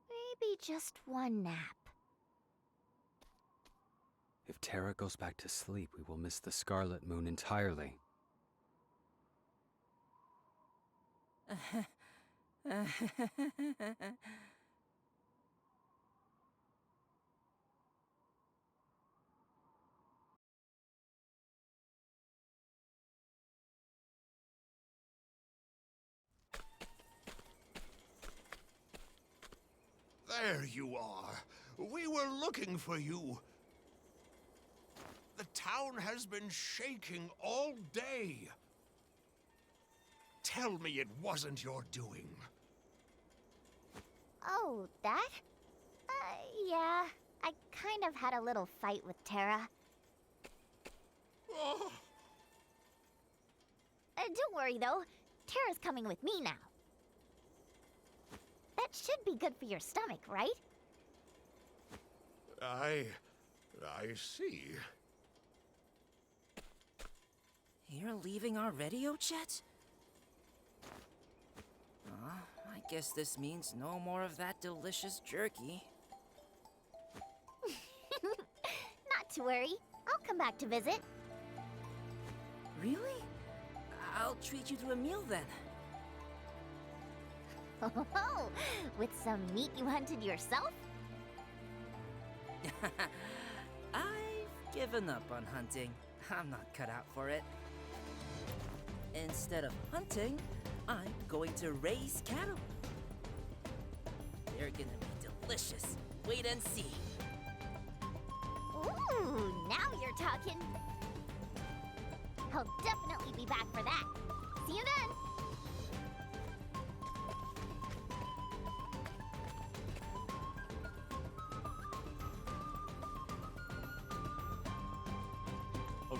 Maybe just one nap. If Terra goes back to sleep, we will miss the Scarlet Moon entirely. There you are. We were looking for you. The town has been shaking all day. Tell me it wasn't your doing. Oh, that? Yeah. I kind of had a little fight with Terra. Oh. Don't worry, though. Terra's coming with me now. That should be good for your stomach, right? I see. You're leaving already, Ochet? I guess this means no more of that delicious jerky. Not to worry. I'll come back to visit. Really? I'll treat you to a meal then. Oh, with some meat you hunted yourself? I've given up on hunting. I'm not cut out for it. Instead of hunting, I'm going to raise cattle. They're gonna be delicious. Wait and see. Ooh, now you're talking. I'll definitely be back for that. See you then.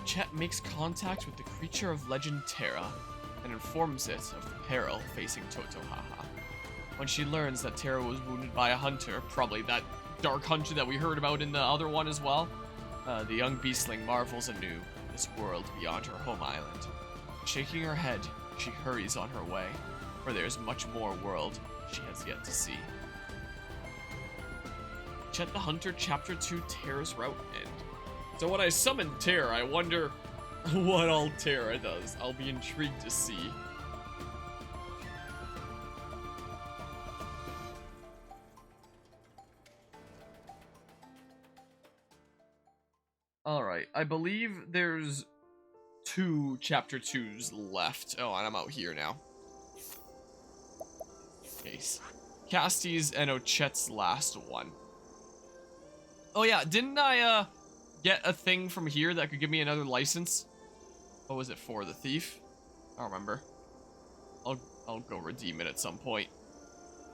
Chet makes contact with the creature of legend Terra and informs it of the peril facing Totohaha. When she learns that Terra was wounded by a hunter, probably that dark hunter that we heard about in the other one as well, the young beastling marvels anew this world beyond her home island. Shaking her head, she hurries on her way, for there is much more world she has yet to see. Chet the Hunter, Chapter 2, Terra's Route End. So when I summon Terra, I wonder what all Terra does. I'll be intrigued to see. Alright, I believe there's 2 Chapter 2s left. Oh, and I'm out here now. Case. Casty's and Ochet's last one. Oh yeah, didn't I get a thing from here that could give me another license? What was it for? The thief? I don't remember. I'll go redeem it at some point.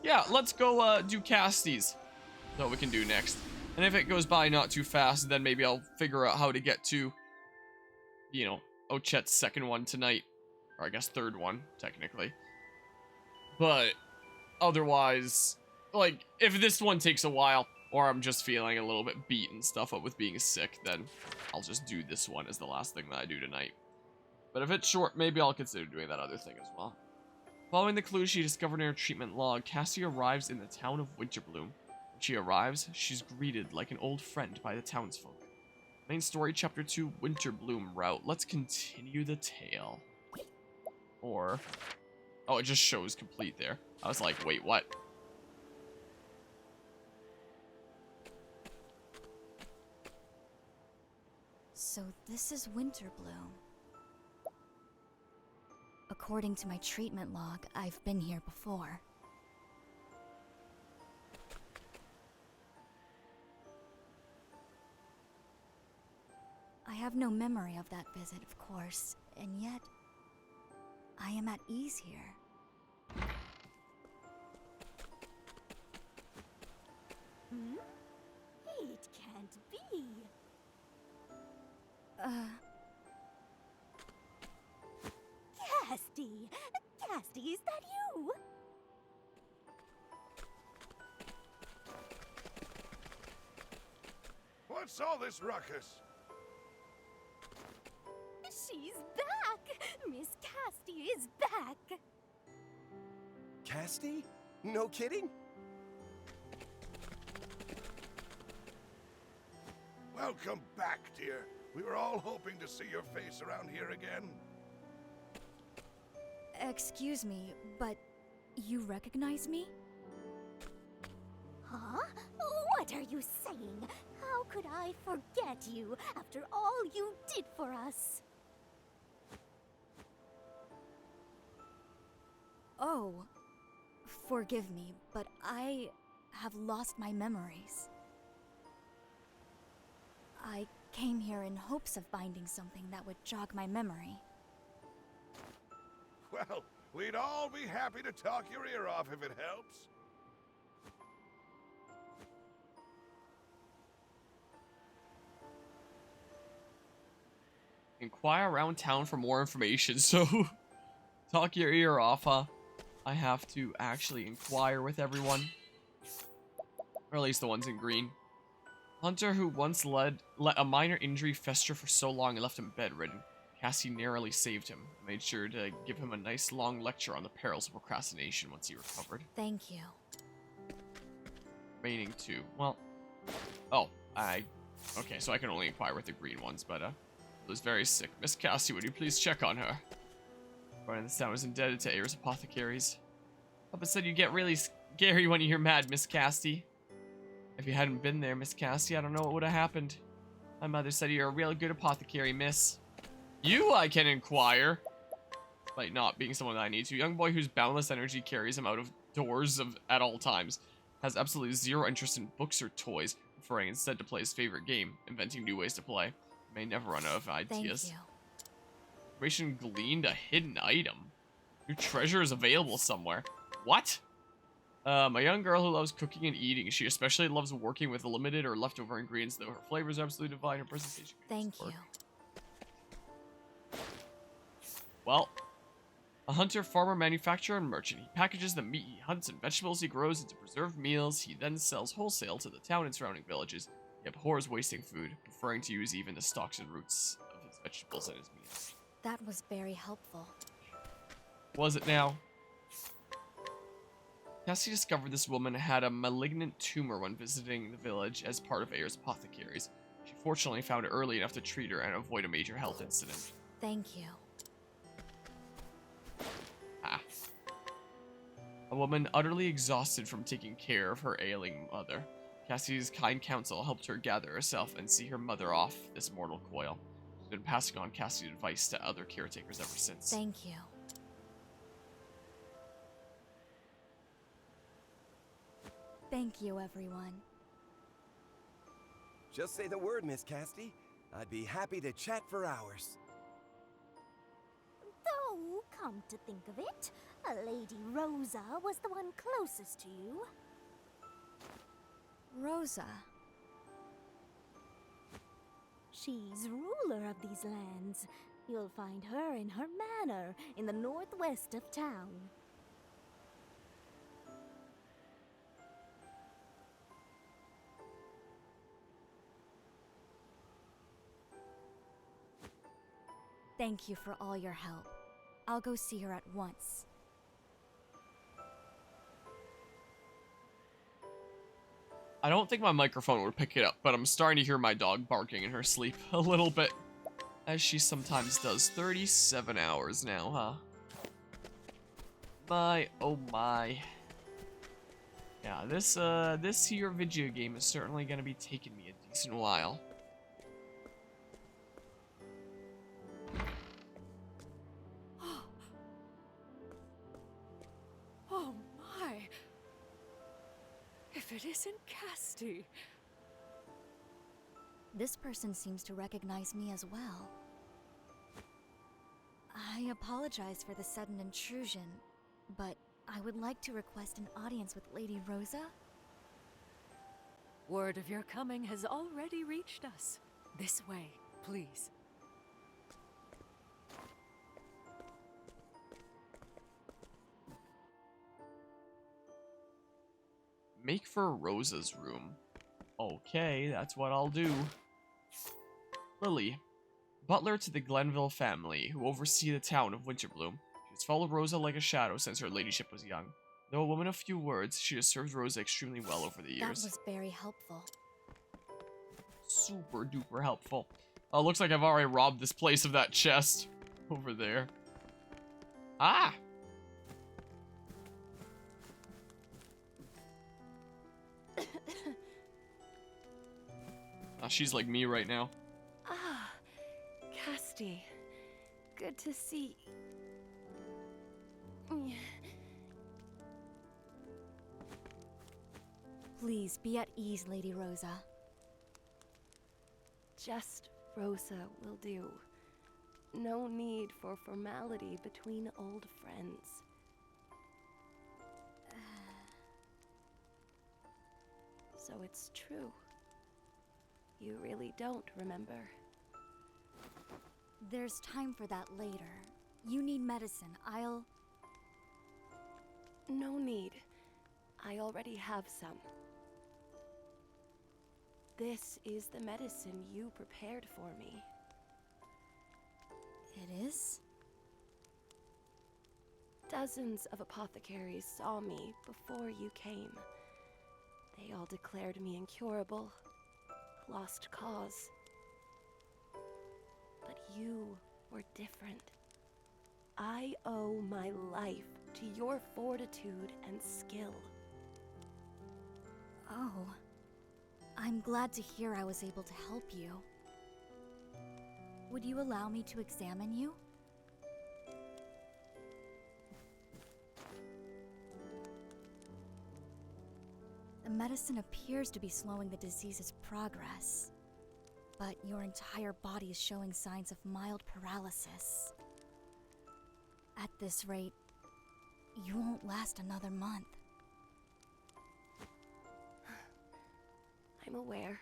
Yeah, let's go do Casty's. That's what we can do next. And if it goes by not too fast, then maybe I'll figure out how to get to, you know, Ochet's second one tonight. Or I guess third one, technically. But otherwise, like, if this one takes a while, or I'm just feeling a little bit beat and stuff up with being sick, then I'll just do this one as the last thing that I do tonight. But if it's short, maybe I'll consider doing that other thing as well. Following the clues she discovered in her treatment log, Cassie arrives in the town of Winterbloom. When she arrives, she's greeted like an old friend by the townsfolk. Main story, Chapter 2, Winterbloom route. Let's continue the tale. Or... oh, it just shows complete there. I was like, wait, what? So this is Winterbloom. According to my treatment log, I've been here before. I have no memory of that visit, of course, and yet I am at ease here. Hmm? It can't be. Casty! Casty, is that you? What's all this ruckus? She's back! Miss Casty is back! Casty? No kidding? Welcome back, dear. We were all hoping to see your face around here again. Excuse me, but you recognize me? Huh? What are you saying? How could I forget you after all you did for us? Oh, forgive me, but I have lost my memories. I came here in hopes of finding something that would jog my memory. Well, we'd all be happy to talk your ear off if it helps. Inquire around town for more information, so talk your ear off, huh? I have to actually inquire with everyone. Or at least the ones in green. Hunter who once let a minor injury fester for so long and left him bedridden. Cassie narrowly saved him, made sure to give him a nice long lecture on the perils of procrastination once he recovered. Thank you. Remaining 2. Well, oh, okay, so I can only inquire with the green ones, but, was very sick. Miss Cassie, would you please check on her? Running this town is indebted to Ayer's apothecaries. Papa said you get really scary when you're mad, Miss Cassie. If you hadn't been there, Miss Cassie, I don't know what would have happened. My mother said you're a real good apothecary, miss. You, I can inquire. Like, not being someone that I need to. Young boy whose boundless energy carries him out of doors at all times. Has absolutely zero interest in books or toys, preferring instead to play his favorite game, inventing new ways to play. May never run out of ideas. Thank you. Information gleaned, a hidden item. Your treasure is available somewhere. What? A young girl who loves cooking and eating. She especially loves working with limited or leftover ingredients, though her flavors are absolutely divine. Her presentation. Thank you. Well, a hunter, farmer, manufacturer, and merchant. He packages the meat he hunts and vegetables he grows into preserved meals. He then sells wholesale to the town and surrounding villages. He abhors wasting food, preferring to use even the stalks and roots of his vegetables in his meals. That was very helpful. Was it now? Cassie discovered this woman had a malignant tumor when visiting the village as part of Ayer's apothecaries. She fortunately found it early enough to treat her and avoid a major health incident. Thank you. A woman utterly exhausted from taking care of her ailing mother. Cassie's kind counsel helped her gather herself and see her mother off this mortal coil. She's been passing on Cassie's advice to other caretakers ever since. Thank you. Thank you, everyone. Just say the word, Miss Casti. I'd be happy to chat for hours. Though, come to think of it, Lady Rosa was the one closest to you. Rosa. She's ruler of these lands. You'll find her in her manor in the northwest of town. Thank you for all your help. I'll go see her at once. I don't think my microphone would pick it up, but I'm starting to hear my dog barking in her sleep a little bit. As she sometimes does. 37 hours now, huh? My, oh my. Yeah, this here video game is certainly gonna be taking me a decent while. Oh my! If it isn't Casti. This person seems to recognize me as well. I apologize for the sudden intrusion, but I would like to request an audience with Lady Rosa. Word of your coming has already reached us. This way, please. Make for Rosa's room. Okay, that's what I'll do. Lily, butler to the Glenville family, who oversee the town of Winterbloom. She has followed Rosa like a shadow since her ladyship was young. Though a woman of few words, she has served Rosa extremely well over the years. That was very helpful. Super duper helpful. Oh, looks like I've already robbed this place of that chest over there. Ah! She's like me right now. Ah, Casti. Good to see. Please be at ease, Lady Rosa. Just Rosa will do. No need for formality between old friends. So it's true. You really don't remember. There's time for that later. You need medicine. No need. I already have some. This is the medicine you prepared for me. It is? Dozens of apothecaries saw me before you came. They all declared me incurable, lost cause. But you were different. I owe my life to your fortitude and skill. Oh. I'm glad to hear I was able to help you. Would you allow me to examine you? The medicine appears to be slowing the disease's progress, but your entire body is showing signs of mild paralysis. At this rate, you won't last another month. I'm aware.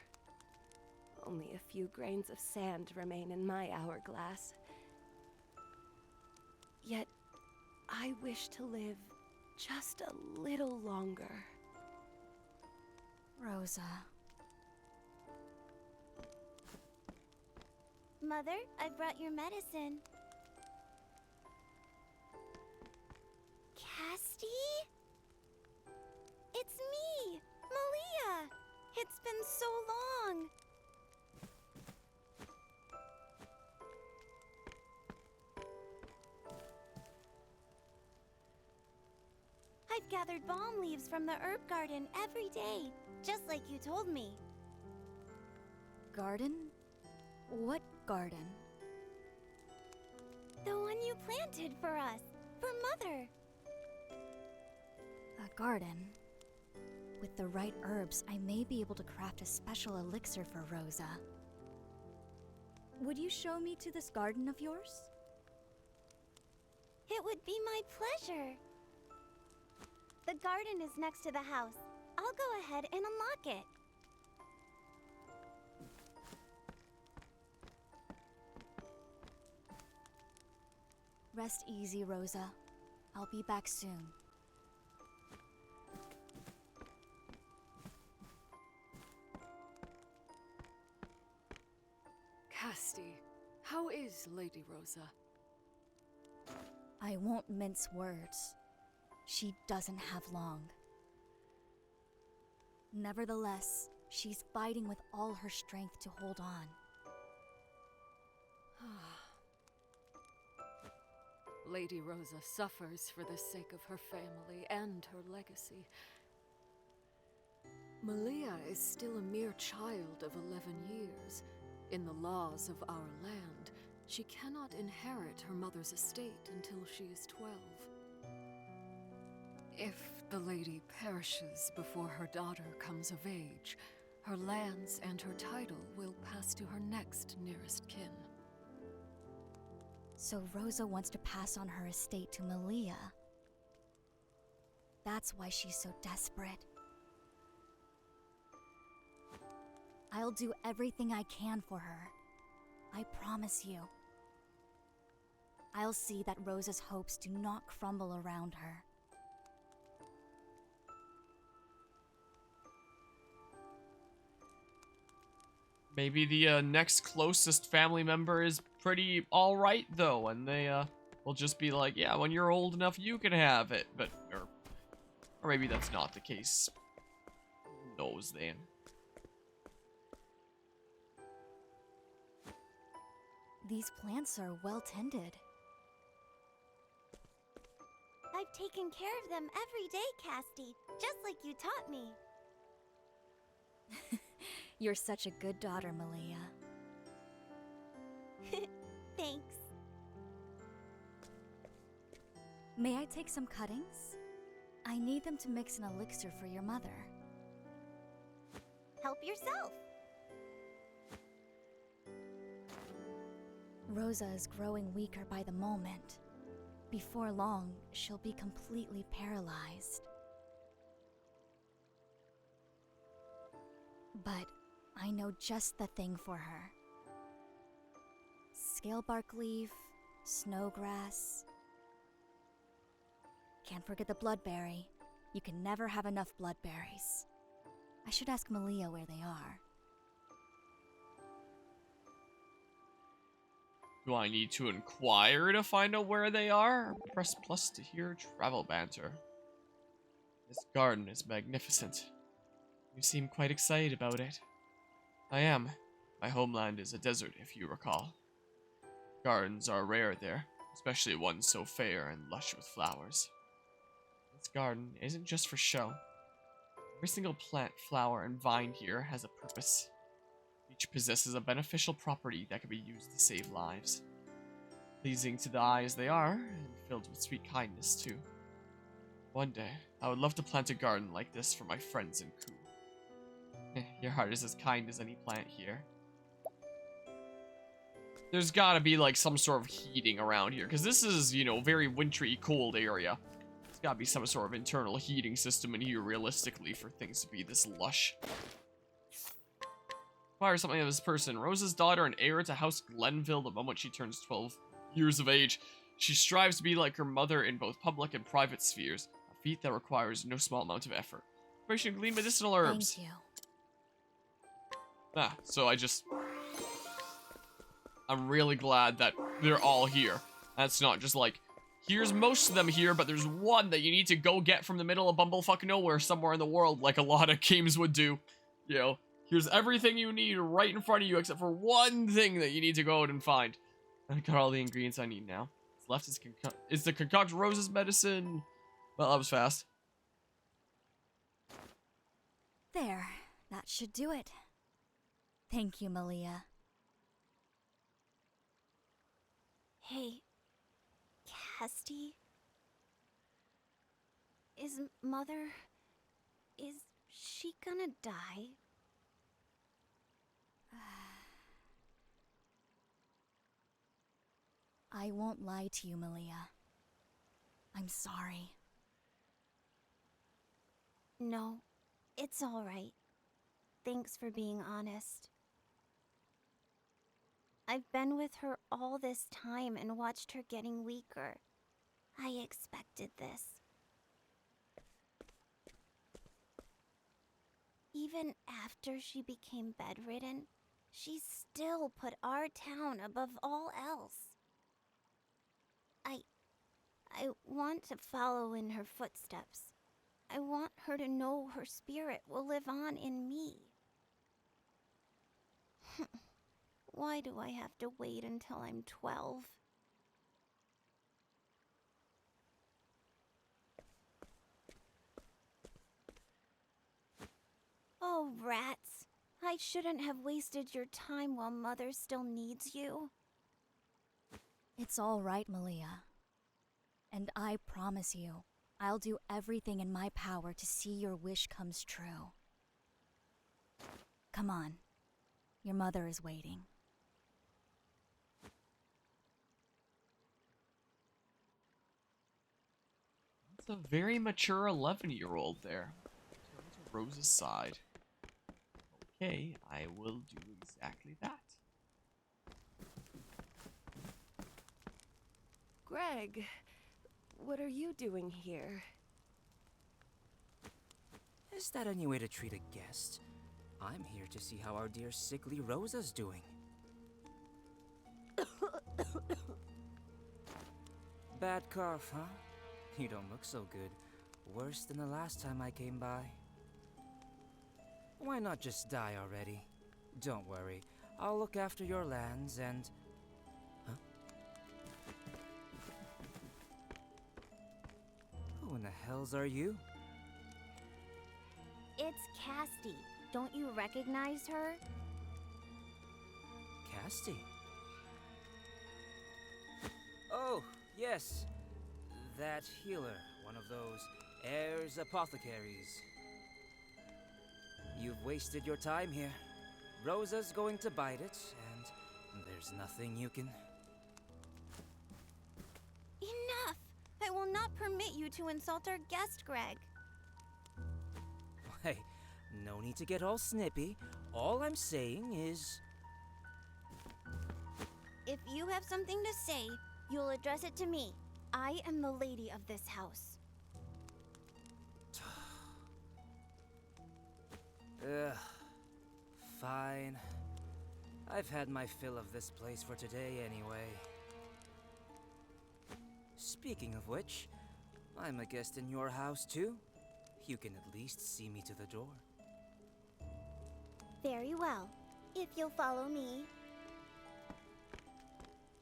Only a few grains of sand remain in my hourglass. Yet, I wish to live just a little longer. Rosa. Mother, I brought your medicine. Casti? It's me, Malia! It's been so long! I've gathered balm leaves from the herb garden every day, just like you told me. Garden? What garden? The one you planted for us, for Mother. A garden. With the right herbs, I may be able to craft a special elixir for Rosa. Would you show me to this garden of yours? It would be my pleasure. The garden is next to the house. I'll go ahead and unlock it. Rest easy, Rosa. I'll be back soon. Casti, how is Lady Rosa? I won't mince words. She doesn't have long. Nevertheless, she's fighting with all her strength to hold on. Lady Rosa suffers for the sake of her family and her legacy. Malia is still a mere child of 11 years. In the laws of our land, she cannot inherit her mother's estate until she is 12. If the lady perishes before her daughter comes of age, her lands and her title will pass to her next nearest kin. So Rosa wants to pass on her estate to Malia. That's why she's so desperate. I'll do everything I can for her. I promise you. I'll see that Rosa's hopes do not crumble around her. Maybe the next closest family member is pretty alright, though, and they will just be like, yeah, when you're old enough, you can have it. But, or maybe that's not the case. Who knows, then? These plants are well tended. I've taken care of them every day, Casti, just like you taught me. You're such a good daughter, Malia. Thanks. May I take some cuttings? I need them to mix an elixir for your mother. Help yourself. Rosa is growing weaker by the moment. Before long, she'll be completely paralyzed. But I know just the thing for her. Scalebark leaf, snowgrass. Can't forget the bloodberry. You can never have enough bloodberries. I should ask Malia where they are. Do I need to inquire to find out where they are? Or press plus to hear travel banter. This garden is magnificent. You seem quite excited about it. I am. My homeland is a desert, if you recall. Gardens are rare there, especially one so fair and lush with flowers. This garden isn't just for show. Every single plant, flower, and vine here has a purpose. Each possesses a beneficial property that can be used to save lives. Pleasing to the eye as they are, and filled with sweet kindness too. One day, I would love to plant a garden like this for my friends in Ku. Your heart is as kind as any plant here. There's gotta be like some sort of heating around here, because this is, you know, very wintry, cold area. There's gotta be some sort of internal heating system in here realistically for things to be this lush. Acquire something of this person. Rosa's daughter and heir to House Glenville the moment she turns 12 years of age. She strives to be like her mother in both public and private spheres, a feat that requires no small amount of effort. Preparation to glean medicinal herbs. Thank you. So I'm really glad that they're all here. That's not just like, here's most of them here, but there's one that you need to go get from the middle of bumblefuck nowhere somewhere in the world, like a lot of games would do. You know, here's everything you need right in front of you, except for one thing that you need to go out and find. I got all the ingredients I need now. What's left is the concoct roses medicine. Well, that was fast. There, that should do it. Thank you, Malia. Hey, Casti? Is Mother... is she gonna die? I won't lie to you, Malia. I'm sorry. No, it's all right. Thanks for being honest. I've been with her all this time and watched her getting weaker. I expected this. Even after she became bedridden, she still put our town above all else. I want to follow in her footsteps. I want her to know her spirit will live on in me. Why do I have to wait until I'm 12? Oh, rats. I shouldn't have wasted your time while Mother still needs you. It's all right, Malia. And I promise you, I'll do everything in my power to see your wish comes true. Come on. Your mother is waiting. It's a very mature 11-year-old there. Turn to Rose's side. Okay, I will do exactly that. Greg, what are you doing here? Is that any way to treat a guest? I'm here to see how our dear sickly Rosa's doing. Bad cough, huh? You don't look so good. Worse than the last time I came by. Why not just die already? Don't worry. I'll look after your lands and... Huh? Who in the hells are you? It's Casti. Don't you recognize her? Casti? Oh, yes. That healer, one of those heirs apothecaries. You've wasted your time here. Rosa's going to bite it, and there's nothing you can... Enough! I will not permit you to insult our guest, Greg. Hey, no need to get all snippy. All I'm saying is... If you have something to say, you'll address it to me. I am the lady of this house. Ugh. Fine. I've had my fill of this place for today anyway. Speaking of which, I'm a guest in your house too. You can at least see me to the door. Very well. If you'll follow me.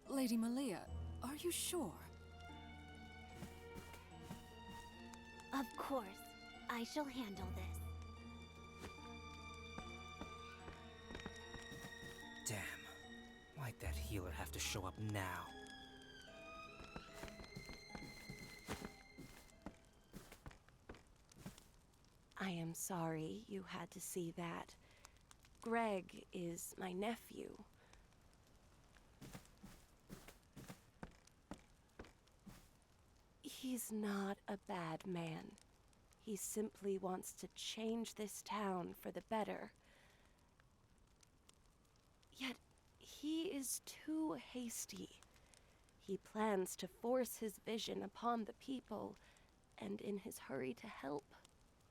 Lady Malia, are you sure? Of course. I shall handle this. Damn. Why'd that healer have to show up now? I am sorry you had to see that. Greg is my nephew. He's not a bad man. He simply wants to change this town for the better. Yet, he is too hasty. He plans to force his vision upon the people, and in his hurry to help,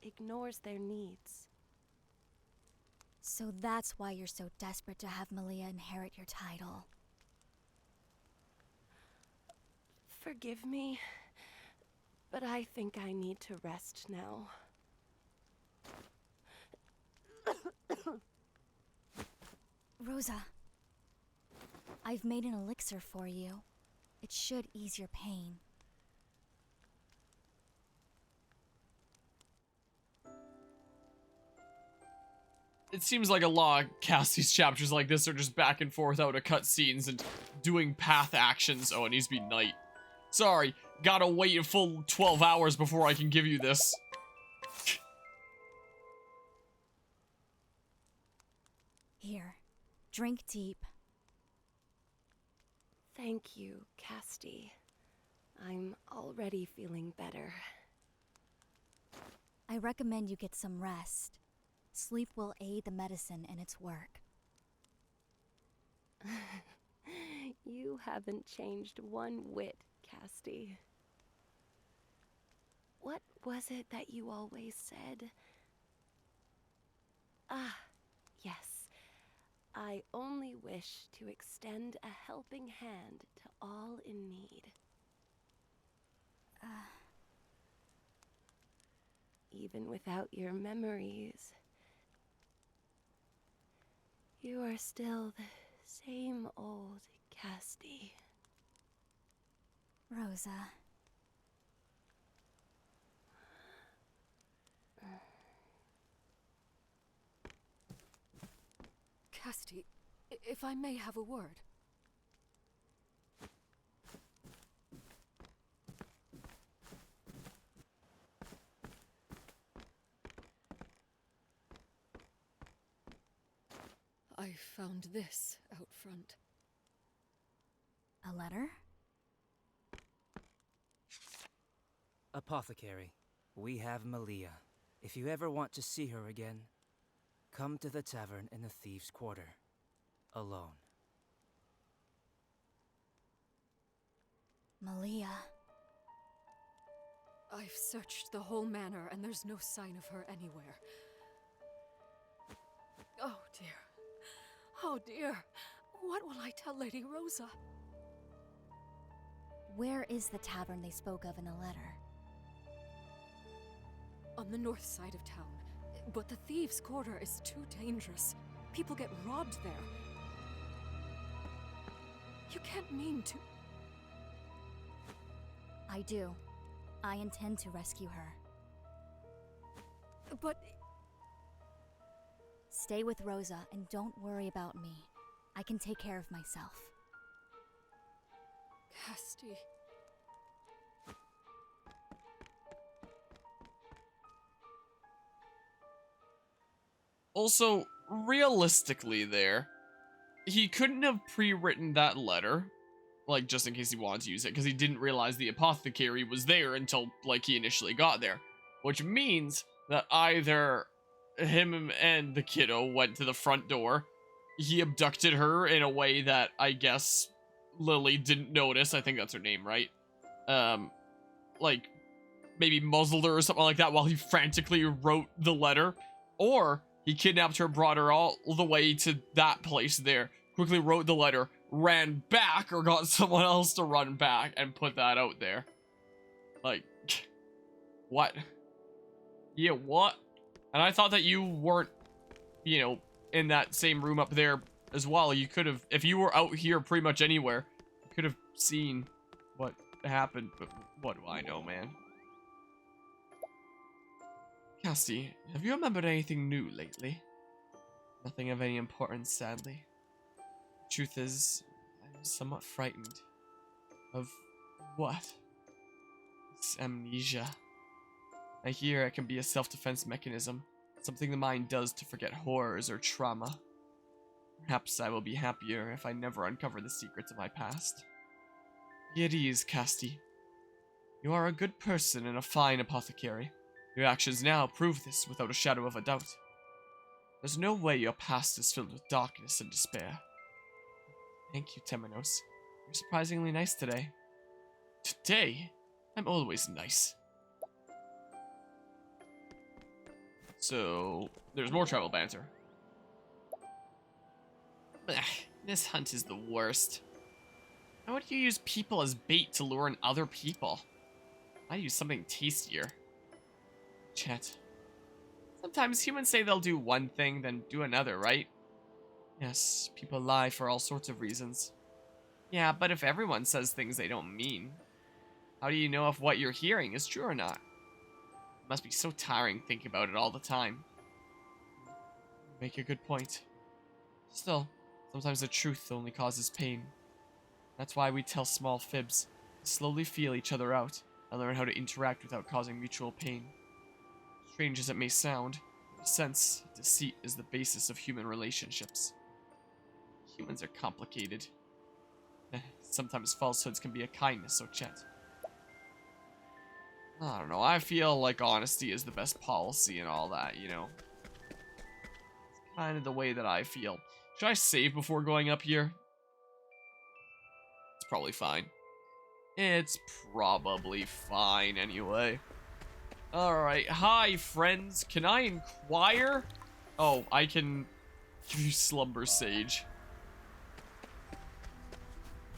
ignores their needs. So that's why you're so desperate to have Malia inherit your title. Forgive me, but I think I need to rest now. Rosa, I've made an elixir for you. It should ease your pain. It seems like a lot of Cassie's chapters like this are just back and forth out of cutscenes and doing path actions. Oh, it needs to be night. Sorry, gotta wait a full 12 hours before I can give you this. Here, drink deep. Thank you, Casti. I'm already feeling better. I recommend you get some rest. Sleep will aid the medicine in its work. You haven't changed one whit, Casti. What was it that you always said? Ah, yes. I only wish to extend a helping hand to all in need. Even without your memories, you are still the same old Casti. Rosa. Casti, if I may have a word. I found this out front. A letter? Apothecary, we have Malia. If you ever want to see her again, come to the tavern in the Thieves' Quarter. Alone. Malia. I've searched the whole manor and there's no sign of her anywhere. Oh dear. Oh dear. What will I tell Lady Rosa? Where is the tavern they spoke of in the letter? On the north side of town. But the Thieves' Quarter is too dangerous. People get robbed there. You can't mean to... I do. I intend to rescue her. But... Stay with Rosa and don't worry about me. I can take care of myself. Casti... Also, realistically there, he couldn't have pre-written that letter, like, just in case he wanted to use it, because he didn't realize the apothecary was there until, like, he initially got there. Which means that either him and the kiddo went to the front door, he abducted her in a way that, I guess, Lily didn't notice. I think that's her name, right? Like, maybe muzzled her or something like that while he frantically wrote the letter. Or he kidnapped her, brought her all the way to that place there, quickly wrote the letter, ran back, or got someone else to run back and put that out there. Like, what? Yeah, what? And I thought that you weren't, you know, in that same room up there as well. You could have, if you were out here pretty much anywhere, you could have seen what happened, but what do I know, man? Cassie, have you remembered anything new lately? Nothing of any importance, sadly. Truth is, I'm somewhat frightened. Of what? It's amnesia. I hear it can be a self-defense mechanism, something the mind does to forget horrors or trauma. Perhaps I will be happier if I never uncover the secrets of my past. Be at ease, Casti. You are a good person and a fine apothecary. Your actions now prove this without a shadow of a doubt. There's no way your past is filled with darkness and despair. Thank you, Temenos. You're surprisingly nice today. Today? I'm always nice. So, there's more travel banter. Ugh, this hunt is the worst. Why would you use people as bait to lure in other people? I use something tastier. Chet. Sometimes humans say they'll do one thing, then do another, right? Yes, people lie for all sorts of reasons. Yeah, but if everyone says things they don't mean, how do you know if what you're hearing is true or not? It must be so tiring thinking about it all the time. Make a good point. Still, sometimes the truth only causes pain. That's why we tell small fibs, to slowly feel each other out, and learn how to interact without causing mutual pain. Strange as it may sound, in a sense, deceit is the basis of human relationships. Humans are complicated. Sometimes falsehoods can be a kindness, so Chet. I don't know, I feel like honesty is the best policy and all that, you know? It's kind of the way that I feel. Should I save before going up here? It's probably fine. It's probably fine anyway. Alright, hi friends, can I inquire? Oh, I can give you Slumber Sage.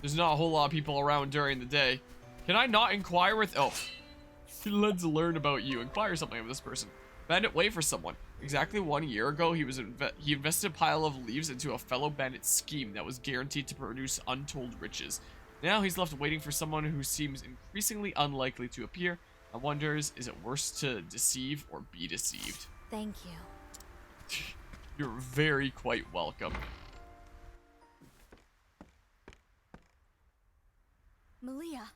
There's not a whole lot of people around during the day. Can I not inquire with... Oh. Let's learn about you. Inquire something of this person. Bandit, wait for someone. Exactly 1 year ago, he invested a pile of leaves into a fellow bandit's scheme that was guaranteed to produce untold riches. Now he's left waiting for someone who seems increasingly unlikely to appear. I wonders, is it worse to deceive or be deceived? Thank you. You're very quite welcome. Malia.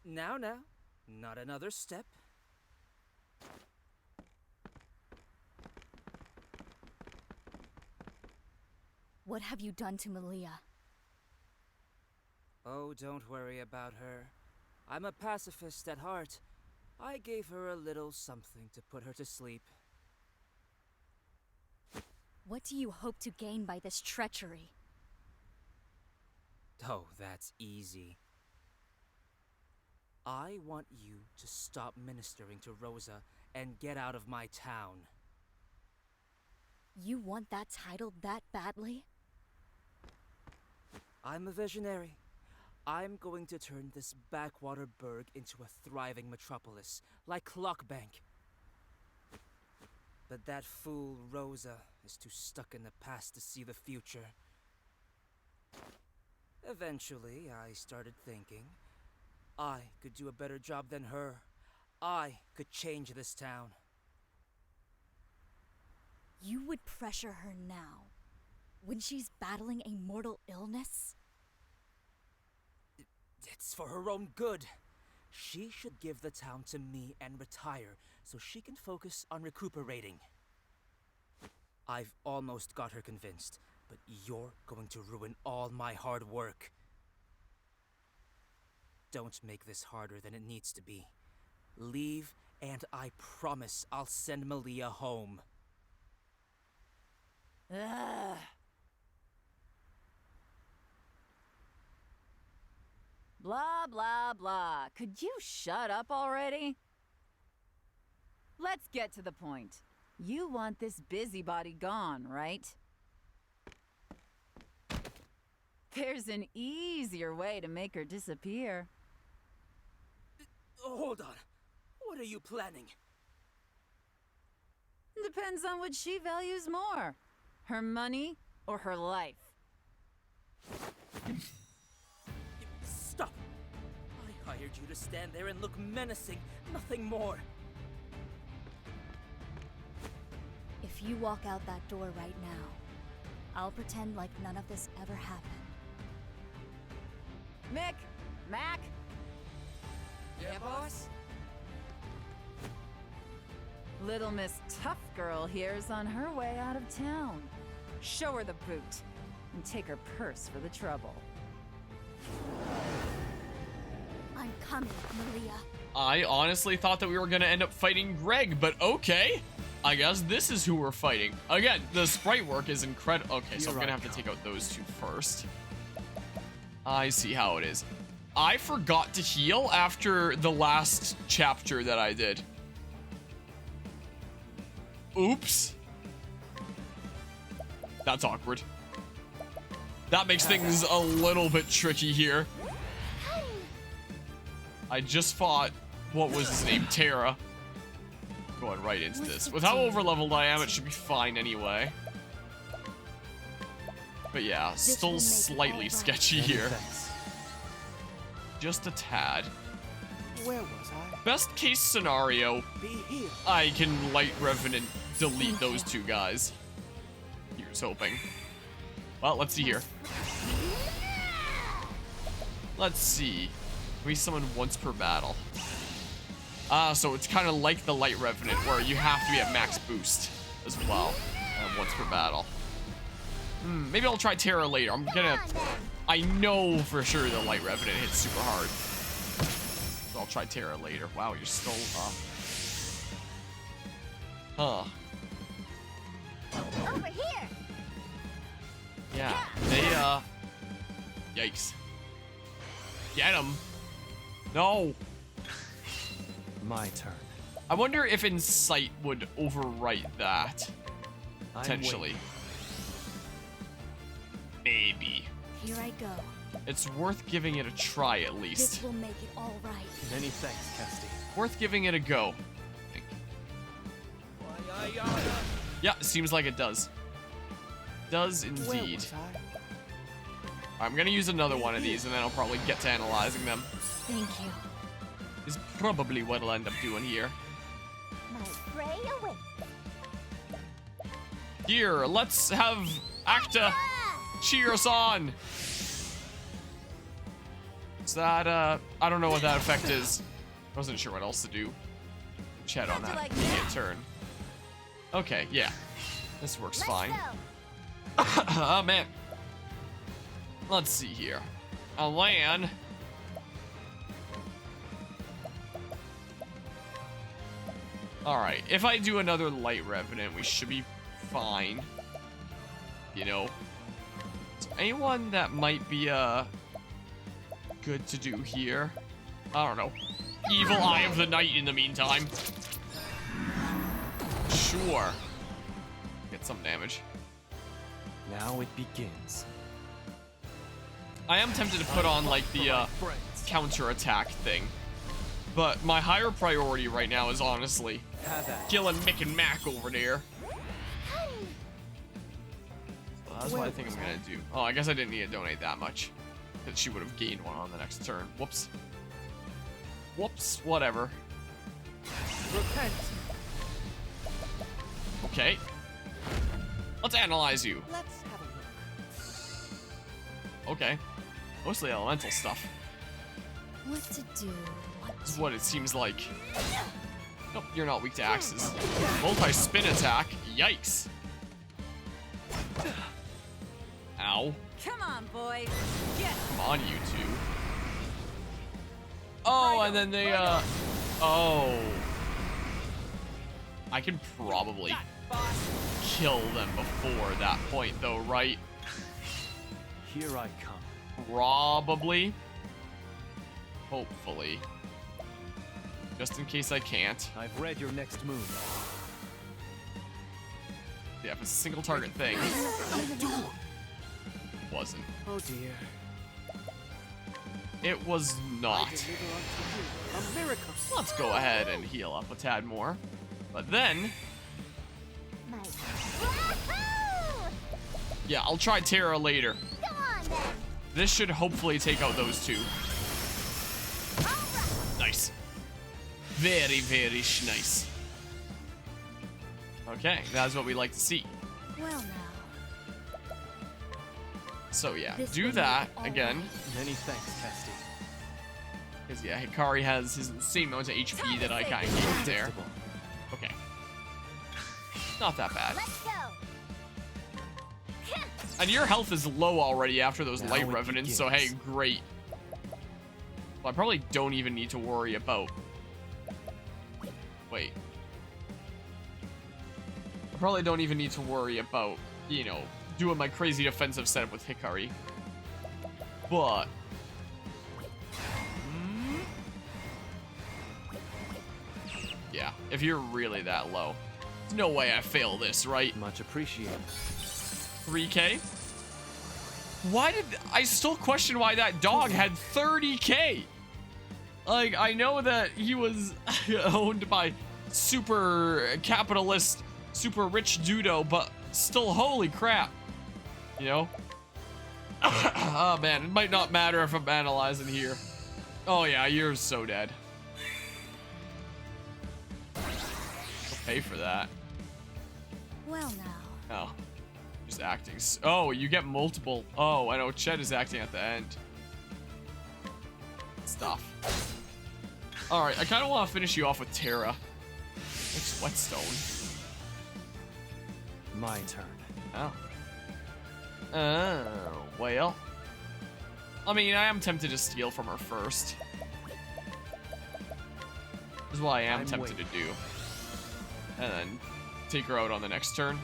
Now, not another step. What have you done to Malia? Oh, don't worry about her. I'm a pacifist at heart. I gave her a little something to put her to sleep. What do you hope to gain by this treachery? Oh, that's easy. I want you to stop ministering to Rosa and get out of my town. You want that title that badly? I'm a visionary. I'm going to turn this backwater burg into a thriving metropolis, like Clockbank. But that fool Rosa is too stuck in the past to see the future. Eventually, I started thinking, I could do a better job than her. I could change this town. You would pressure her now, when she's battling a mortal illness? It's for her own good. She should give the town to me and retire so she can focus on recuperating. I've almost got her convinced, but you're going to ruin all my hard work. Don't make this harder than it needs to be. Leave, and I promise I'll send Malia home. Ugh. Blah, blah, blah. Could you shut up already? Let's get to the point. You want this busybody gone, right? There's an easier way to make her disappear. Hold on. What are you planning? Depends on what she values more. Her money or her life. Stop! I hired you to stand there and look menacing, nothing more. If you walk out that door right now, I'll pretend like none of this ever happened. Mick! Mac! Yeah, boss? Little Miss Tough Girl here's on her way out of town. Show her the boot, and take her purse for the trouble. I'm coming, Malia. I honestly thought that we were gonna end up fighting Greg, but okay. I guess this is who we're fighting. Again, the sprite work is incredible. Okay, so I'm gonna have to take out those two first. I see how it is. I forgot to heal after the last chapter that I did. Oops. That's awkward. That makes things a little bit tricky here. I just fought, what was his name, Terra. Going right into this. With how overleveled I am, it should be fine anyway. But yeah, still slightly sketchy here. Just a tad. Where was I? Best case scenario, I can Light Revenant delete those two guys. Here's hoping. Well, let's see here. Let's see. We summon once per battle. So it's kind of like the Light Revenant, where you have to be at max boost as well. Once per battle. Maybe I'll try Terra later. I know for sure the Light Revenant hits super hard. So I'll try Terra later. Wow, you're still up. Huh. Over here. Yeah, yikes. Get him. No. My turn. I wonder if Insight would overwrite that. Potentially. Maybe. Here I go. It's worth giving it a try at least. This will make it all right. Many thanks, Casti. Worth giving it a go. Yeah, seems like it does. Does indeed. I'm gonna use another one of these and then I'll probably get to analyzing them. Thank you. Is probably what I'll end up doing here. My prey awaits. Here, let's have Acta cheer us on. Is that, I don't know what that effect is. I wasn't sure what else to do. Chat on that immediate turn. Okay, yeah. This works fine. Oh, man. Let's see here. I'll land. Alright, if I do another Light Revenant, we should be fine. You know. So anyone that might be, good to do here? I don't know. Evil Eye of the Night in the meantime. Sure. Get some damage. Now it begins. I am tempted to put on, like, the, counter-attack thing. But my higher priority right now is honestly killing Mick and Mac over there. So that's what I think I'm gonna do. Oh, I guess I didn't need to donate that much. Because she would have gained one on the next turn. Whoops. Whoops, whatever. Repent. Okay. Let's analyze you. Let's have a look. Okay. Mostly elemental stuff. What to do? This is what it seems like. Nope, you're not weak to axes. Multi-spin attack. Yikes. Ow. Come on, boys. Come on, you two. Oh, and then they, oh. I can probably kill them before that point, though, right? Here I come. Probably. Hopefully. Just in case I can't. I've read your next move. Yeah, if it's a single target thing. Wasn't. Oh dear. It was not. A miracle. Let's go ahead and heal up a tad more. But then, My yeah, I'll try Terra later. Go on then. This should hopefully take out those two. Nice. Very, very nice. Okay, that's what we like to see. Well now. So yeah, This do will that make it all again. right. Many thanks, Casti. Because yeah, Hikari has his insane amount of HP that I kind of gave there. Okay. Not that bad. Let's go. And your health is low already after those Now Light it Revenants, so hey, begins. great. Well, I probably don't even need to worry about... Wait. I probably don't even need to worry about, you know, doing my crazy defensive setup with Hikari. But... yeah, if you're really that low, there's no way I fail this, right? Much appreciated. 3K? Why did... I still question why that dog had 30K. Like, I know that he was owned by super capitalist, super rich Dudo, but still, holy crap. You know? Oh, man, it might not matter if I'm analyzing here. Oh, yeah, you're so dead. I'll pay for that. Well now. Oh. Just acting. Oh, you get multiple. Oh, I know. Chet is acting at the end. Stuff. Alright, I kind of want to finish you off with Terra. It's Whetstone. My turn. Oh. Well. I mean, I am tempted to steal from her first. This is what I am tempted to do. And then take her out on the next turn.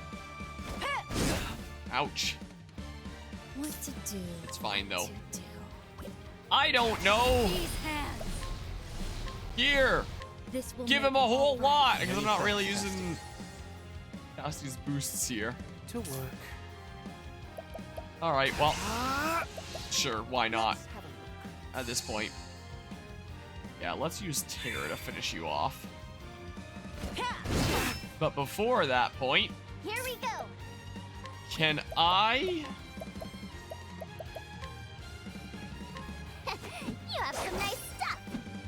Ouch. What to do? It's fine though. To do. I don't know. These hands. Here. This will Give make him a whole all lot right. because I'm not really using Cassie's boosts here. To work. All right. Well, sure. Why not? At this point. Yeah. Let's use Terra to finish you off. But before that point, Here we go. can I? You have some nice stuff.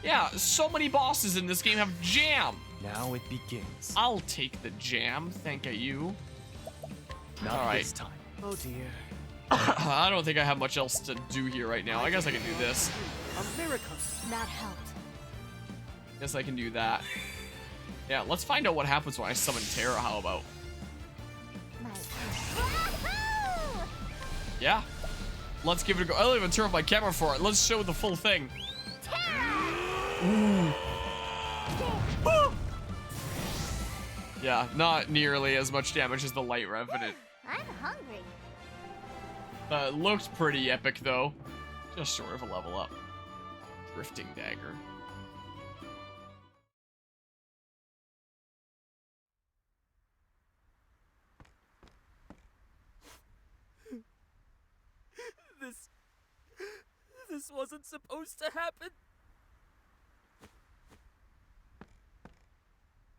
Yeah, so many bosses in this game have jam. Now it begins. I'll take the jam, thank you. Not All right. this time. Oh dear. I don't think I have much else to do here right now. I guess I can do this. A miracle. That helped. Guess I can do that. Yeah, let's find out what happens when I summon Terra. How about? Wahoo! Yeah. Let's give it a go. I don't even turn off my camera for it. Let's show the full thing. Ooh. Yeah, not nearly as much damage as the Light Revenant. I'm hungry. Looked pretty epic though. Just short of a level up. Drifting Dagger. This wasn't supposed to happen.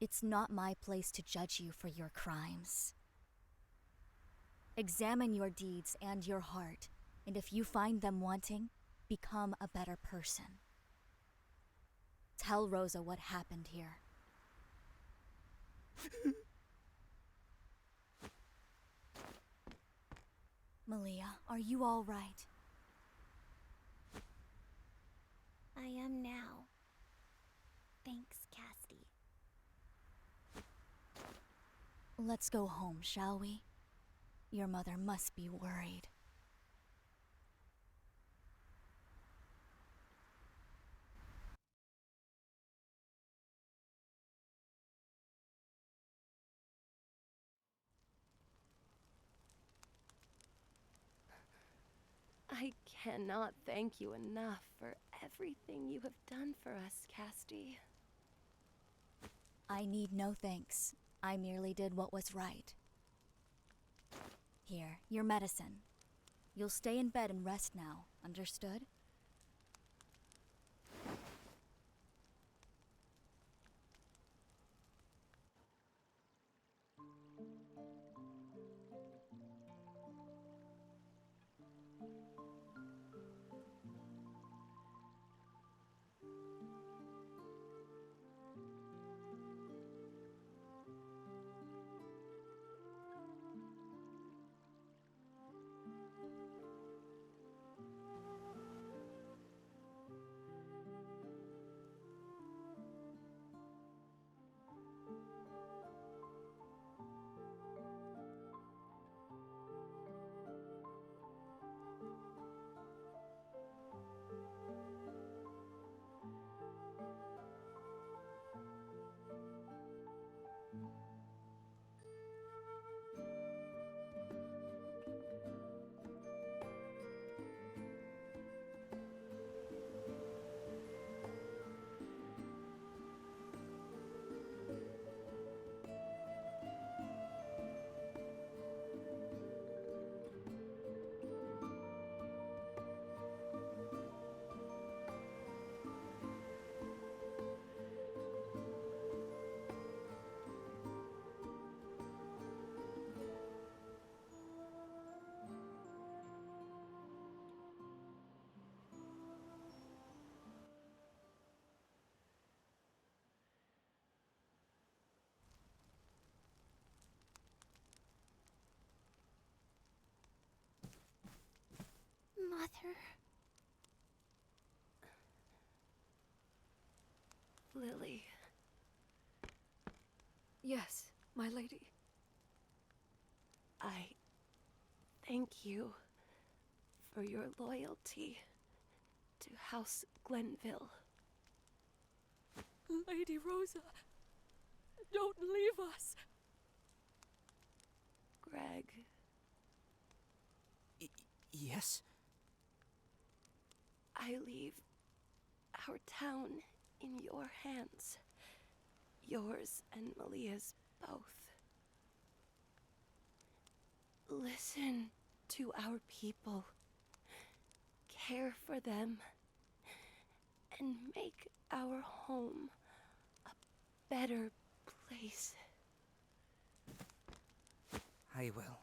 It's not my place to judge you for your crimes. Examine your deeds and your heart, and if you find them wanting, become a better person. Tell Rosa what happened here. Malia, are you all right? I am now. Thanks, Casty. Let's go home, shall we? Your mother must be worried. I cannot thank you enough for everything you have done for us, Casty. I need no thanks. I merely did what was right. Here, your medicine. You'll stay in bed and rest now, understood? Mother. Lily. Yes, my lady. I thank you for your loyalty to House Glenville. Lady Rosa, don't leave us. Greg, Yes? I leave our town in your hands. Yours and Malia's both. Listen to our people. Care for them. And make our home a better place. I will.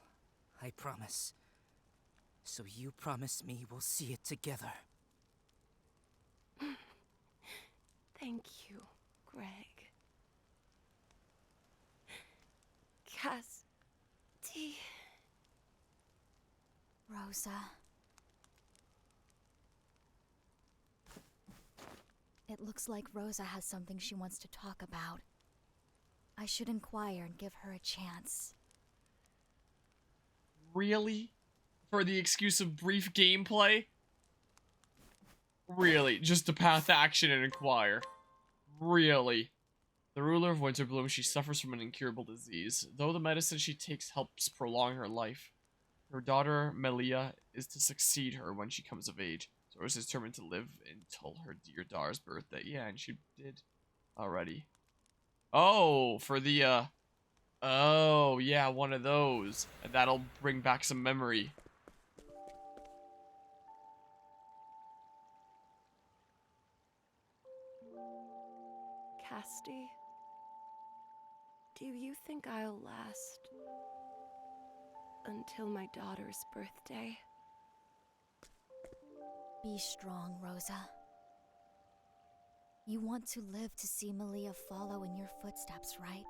I promise. So you promise me we'll see it together. Thank you, Greg. Casti. Rosa. It looks like Rosa has something she wants to talk about. I should inquire and give her a chance. Really? For the excuse of brief gameplay? Really? Just to path action and inquire? Really? The ruler of Winterbloom, she suffers from an incurable disease. Though the medicine she takes helps prolong her life, her daughter, Melia, is to succeed her when she comes of age. So is determined to live until her dear daughter's birthday. Yeah, and she did already. Oh, for the, oh, yeah, one of those. And that'll bring back some memory. Casti, do you think I'll last until my daughter's birthday? Be strong, Rosa. You want to live to see Malia follow in your footsteps, right?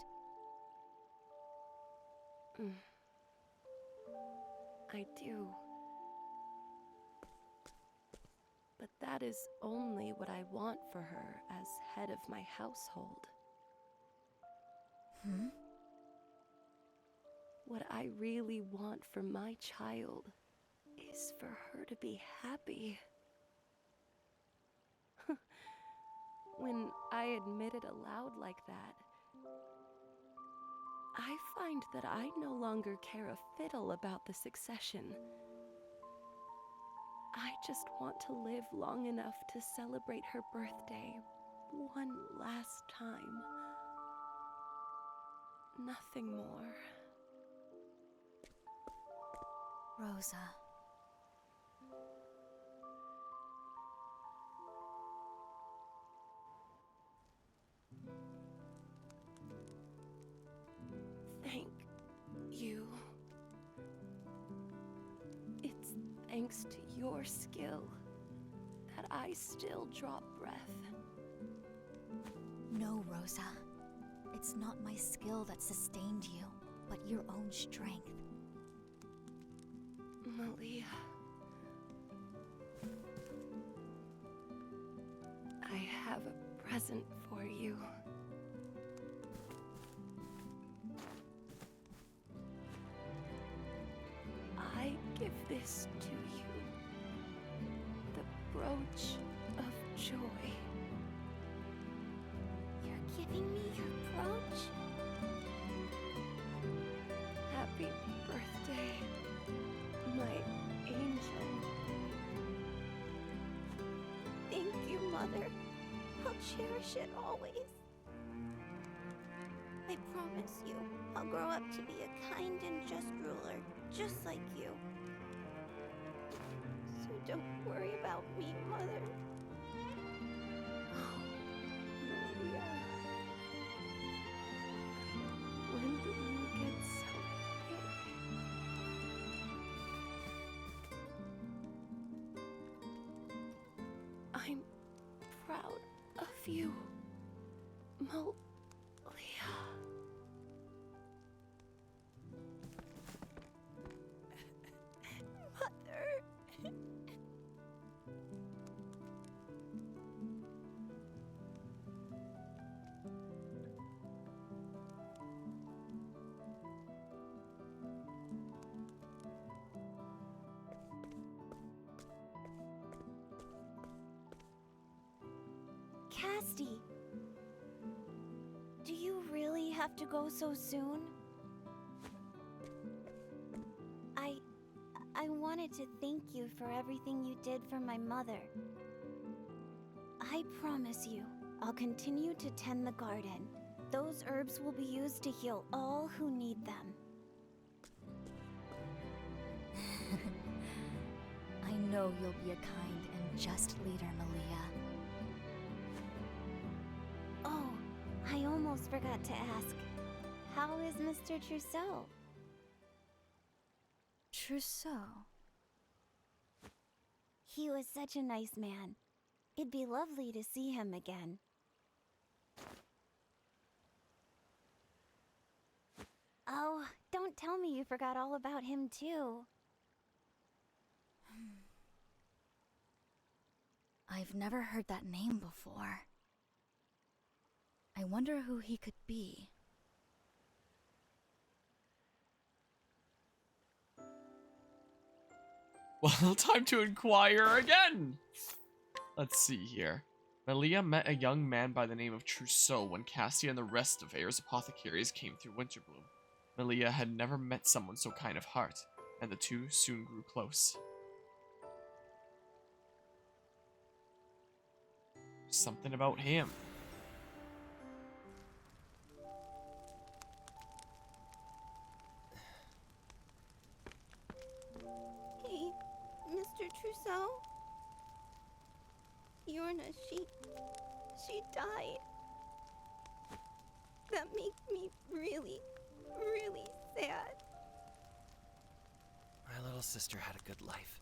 I do. But that is only what I want for her as head of my household. What I really want for my child is for her to be happy. When I admit it aloud like that, I find that I no longer care a fiddle about the succession. I just want to live long enough to celebrate her birthday one last time. Nothing more. Rosa. Thank you. It's thanks to your skill that I still draw breath. No, Rosa. It's not my skill that sustained you, but your own strength. Malia. I have a present for you. I give this to you. The brooch of joy. You're giving me your brooch? Happy birthday, my angel. Thank you, Mother. I'll cherish it always. I promise you, I'll grow up to be a kind and just ruler, just like you. So don't worry about me, Mother. Malia. When did you get so big? I'm proud of you, Malia. Mother. Casti, do you really have to go so soon? I wanted to thank you for everything you did for my mother. I promise you, I'll continue to tend the garden. Those herbs will be used to heal all who need them. I know you'll be a kind and just leader, Malia. Oh, I almost forgot to ask. How is Mr. Trousseau? Trousseau? He was such a nice man. It'd be lovely to see him again. Oh, don't tell me you forgot all about him too. I've never heard that name before. I wonder who he could be. Well, time to inquire again. Let's see here. Malia met a young man by the name of Trousseau when Cassie and the rest of Ayer's apothecaries came through Winterbloom. Malia had never met someone so kind of heart, and the two soon grew close. Something about him. Hey, Mr. Trousseau? Yorna, she died. That makes me really, really sad. My little sister had a good life.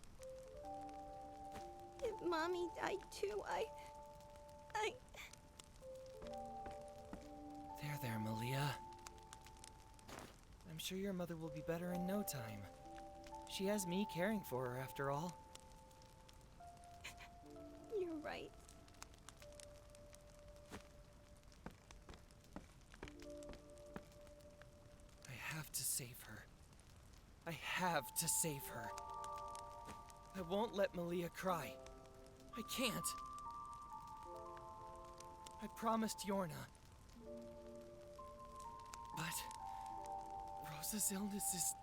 If Mommy died too, I... There, Malia. I'm sure your mother will be better in no time. She has me caring for her after all. You're right. I have to save her. I have to save her. I won't let Malia cry. I can't. I promised Yorna. But Rosa's illness is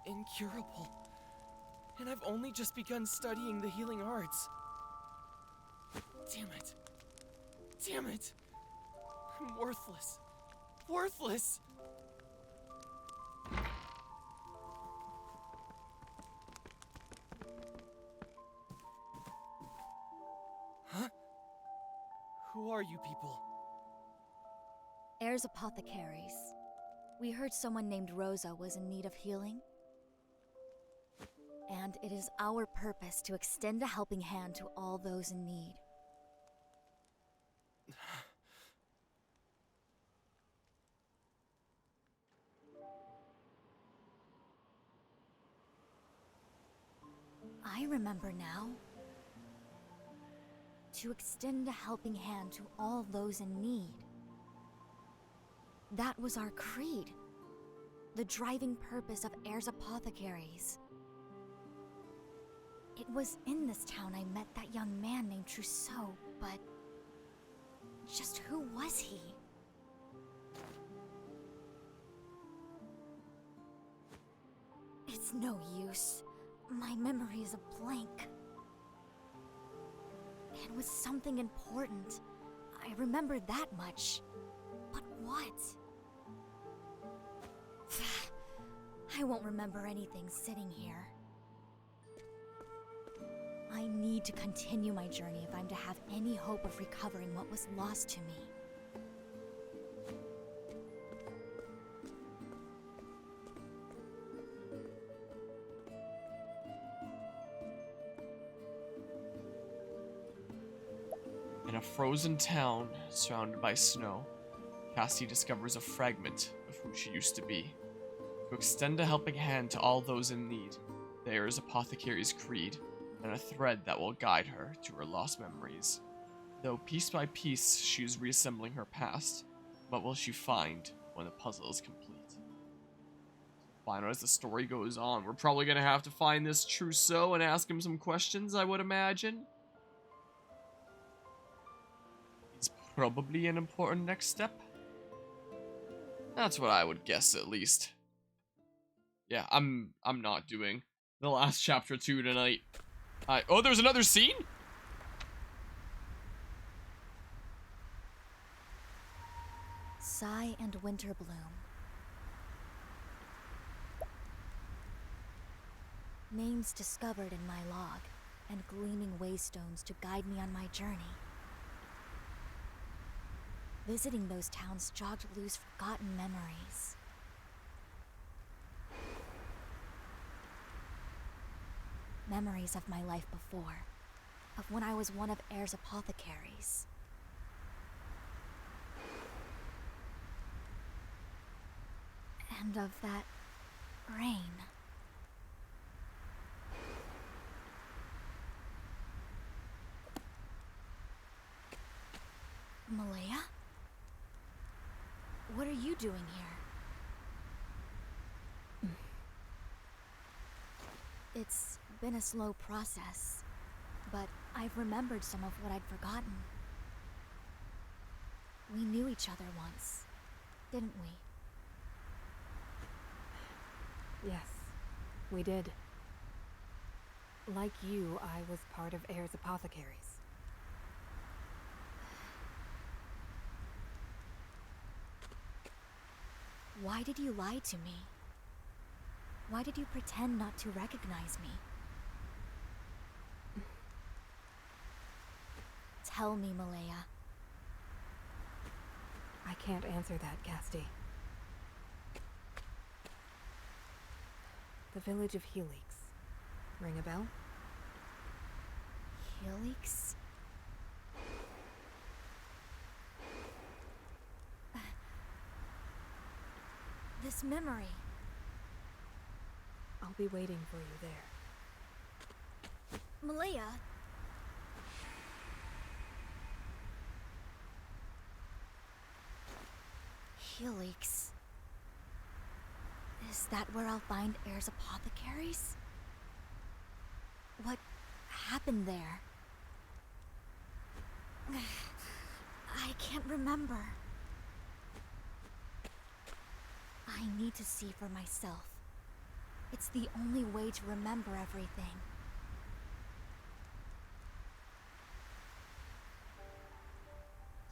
incurable. And I've only just begun studying the healing arts. Damn it. Damn it. I'm worthless. Worthless! Huh? Who are you people? Ayer's apothecaries. We heard someone named Rosa was in need of healing. And it is our purpose to extend a helping hand to all those in need. I remember now. To extend a helping hand to all those in need. That was our creed. The driving purpose of Ayer's apothecaries. It was in this town I met that young man named Trousseau, but... just who was he? It's no use. My memory is a blank. It was something important. I remember that much. But what? I won't remember anything sitting here. I need to continue my journey if I'm to have any hope of recovering what was lost to me. In a frozen town surrounded by snow, Cassie discovers a fragment of who she used to be. To extend a helping hand to all those in need, there is Apothecary's creed, and a thread that will guide her to her lost memories. Though piece by piece she is reassembling her past, what will she find when the puzzle is complete? Find out as the story goes on. We're probably going to have to find this Trousseau and ask him some questions, I would imagine. He's probably an important next step. That's what I would guess, at least. Yeah, I'm not doing the last chapter 2 tonight. Oh, there's another scene? Sigh and Winterbloom. Names discovered in my log, and gleaming waystones to guide me on my journey. Visiting those towns jogged loose forgotten memories. Memories of my life before, of when I was one of Air's apothecaries. And of that rain. Malaya? What are you doing here? It's been a slow process, but I've remembered some of what I'd forgotten. We knew each other once, didn't we? Yes, we did. Like you, I was part of Air's apothecaries. Why did you lie to me? Why did you pretend not to recognize me? Tell me, Malaya. I can't answer that, Casti. The village of Helix. Ring a bell? Helix? This memory. I'll be waiting for you there. Malaya. Helix. Is that where I'll find Air's apothecaries? What happened there? I can't remember. I need to see for myself. It's the only way to remember everything.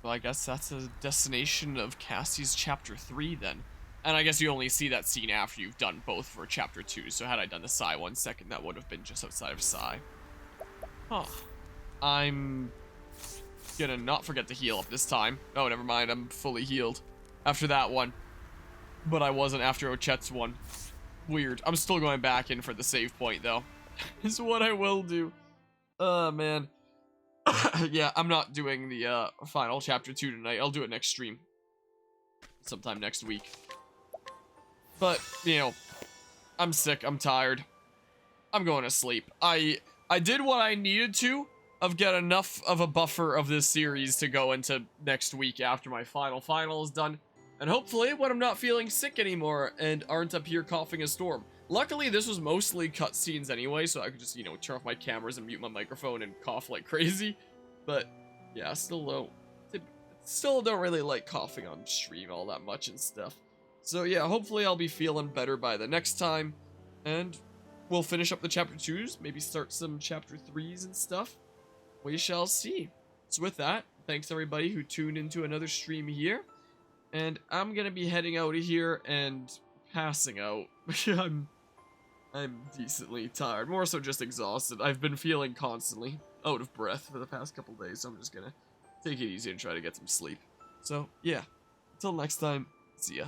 So I guess that's a destination of Cassie's chapter 3 then. And I guess you only see that scene after you've done both for chapter 2. So had I done the Psy 1 second, that would have been just outside of Psy. Huh. I'm gonna not forget to heal up this time. Oh, never mind. I'm fully healed after that one. But I wasn't after Ochet's one. Weird. I'm still going back in for the save point, though. Is what I will do. Oh, man. Yeah, I'm not doing the final chapter 2 tonight. I'll do it next stream. Sometime next week. But, you know, I'm sick. I'm tired. I'm going to sleep. I did what I needed to of get enough of a buffer of this series to go into next week after my final is done. And hopefully when I'm not feeling sick anymore and aren't up here coughing a storm. Luckily, this was mostly cutscenes anyway, so I could just, you know, turn off my cameras and mute my microphone and cough like crazy. But, yeah, still don't really like coughing on stream all that much and stuff. So, yeah, hopefully I'll be feeling better by the next time. And we'll finish up the chapter 2s, maybe start some chapter 3s and stuff. We shall see. So with that, thanks everybody who tuned into another stream here. And I'm gonna be heading out of here and passing out. I'm decently tired, more so just exhausted. I've been feeling constantly out of breath for the past couple days, so I'm just gonna take it easy and try to get some sleep. So, yeah, until next time, see ya.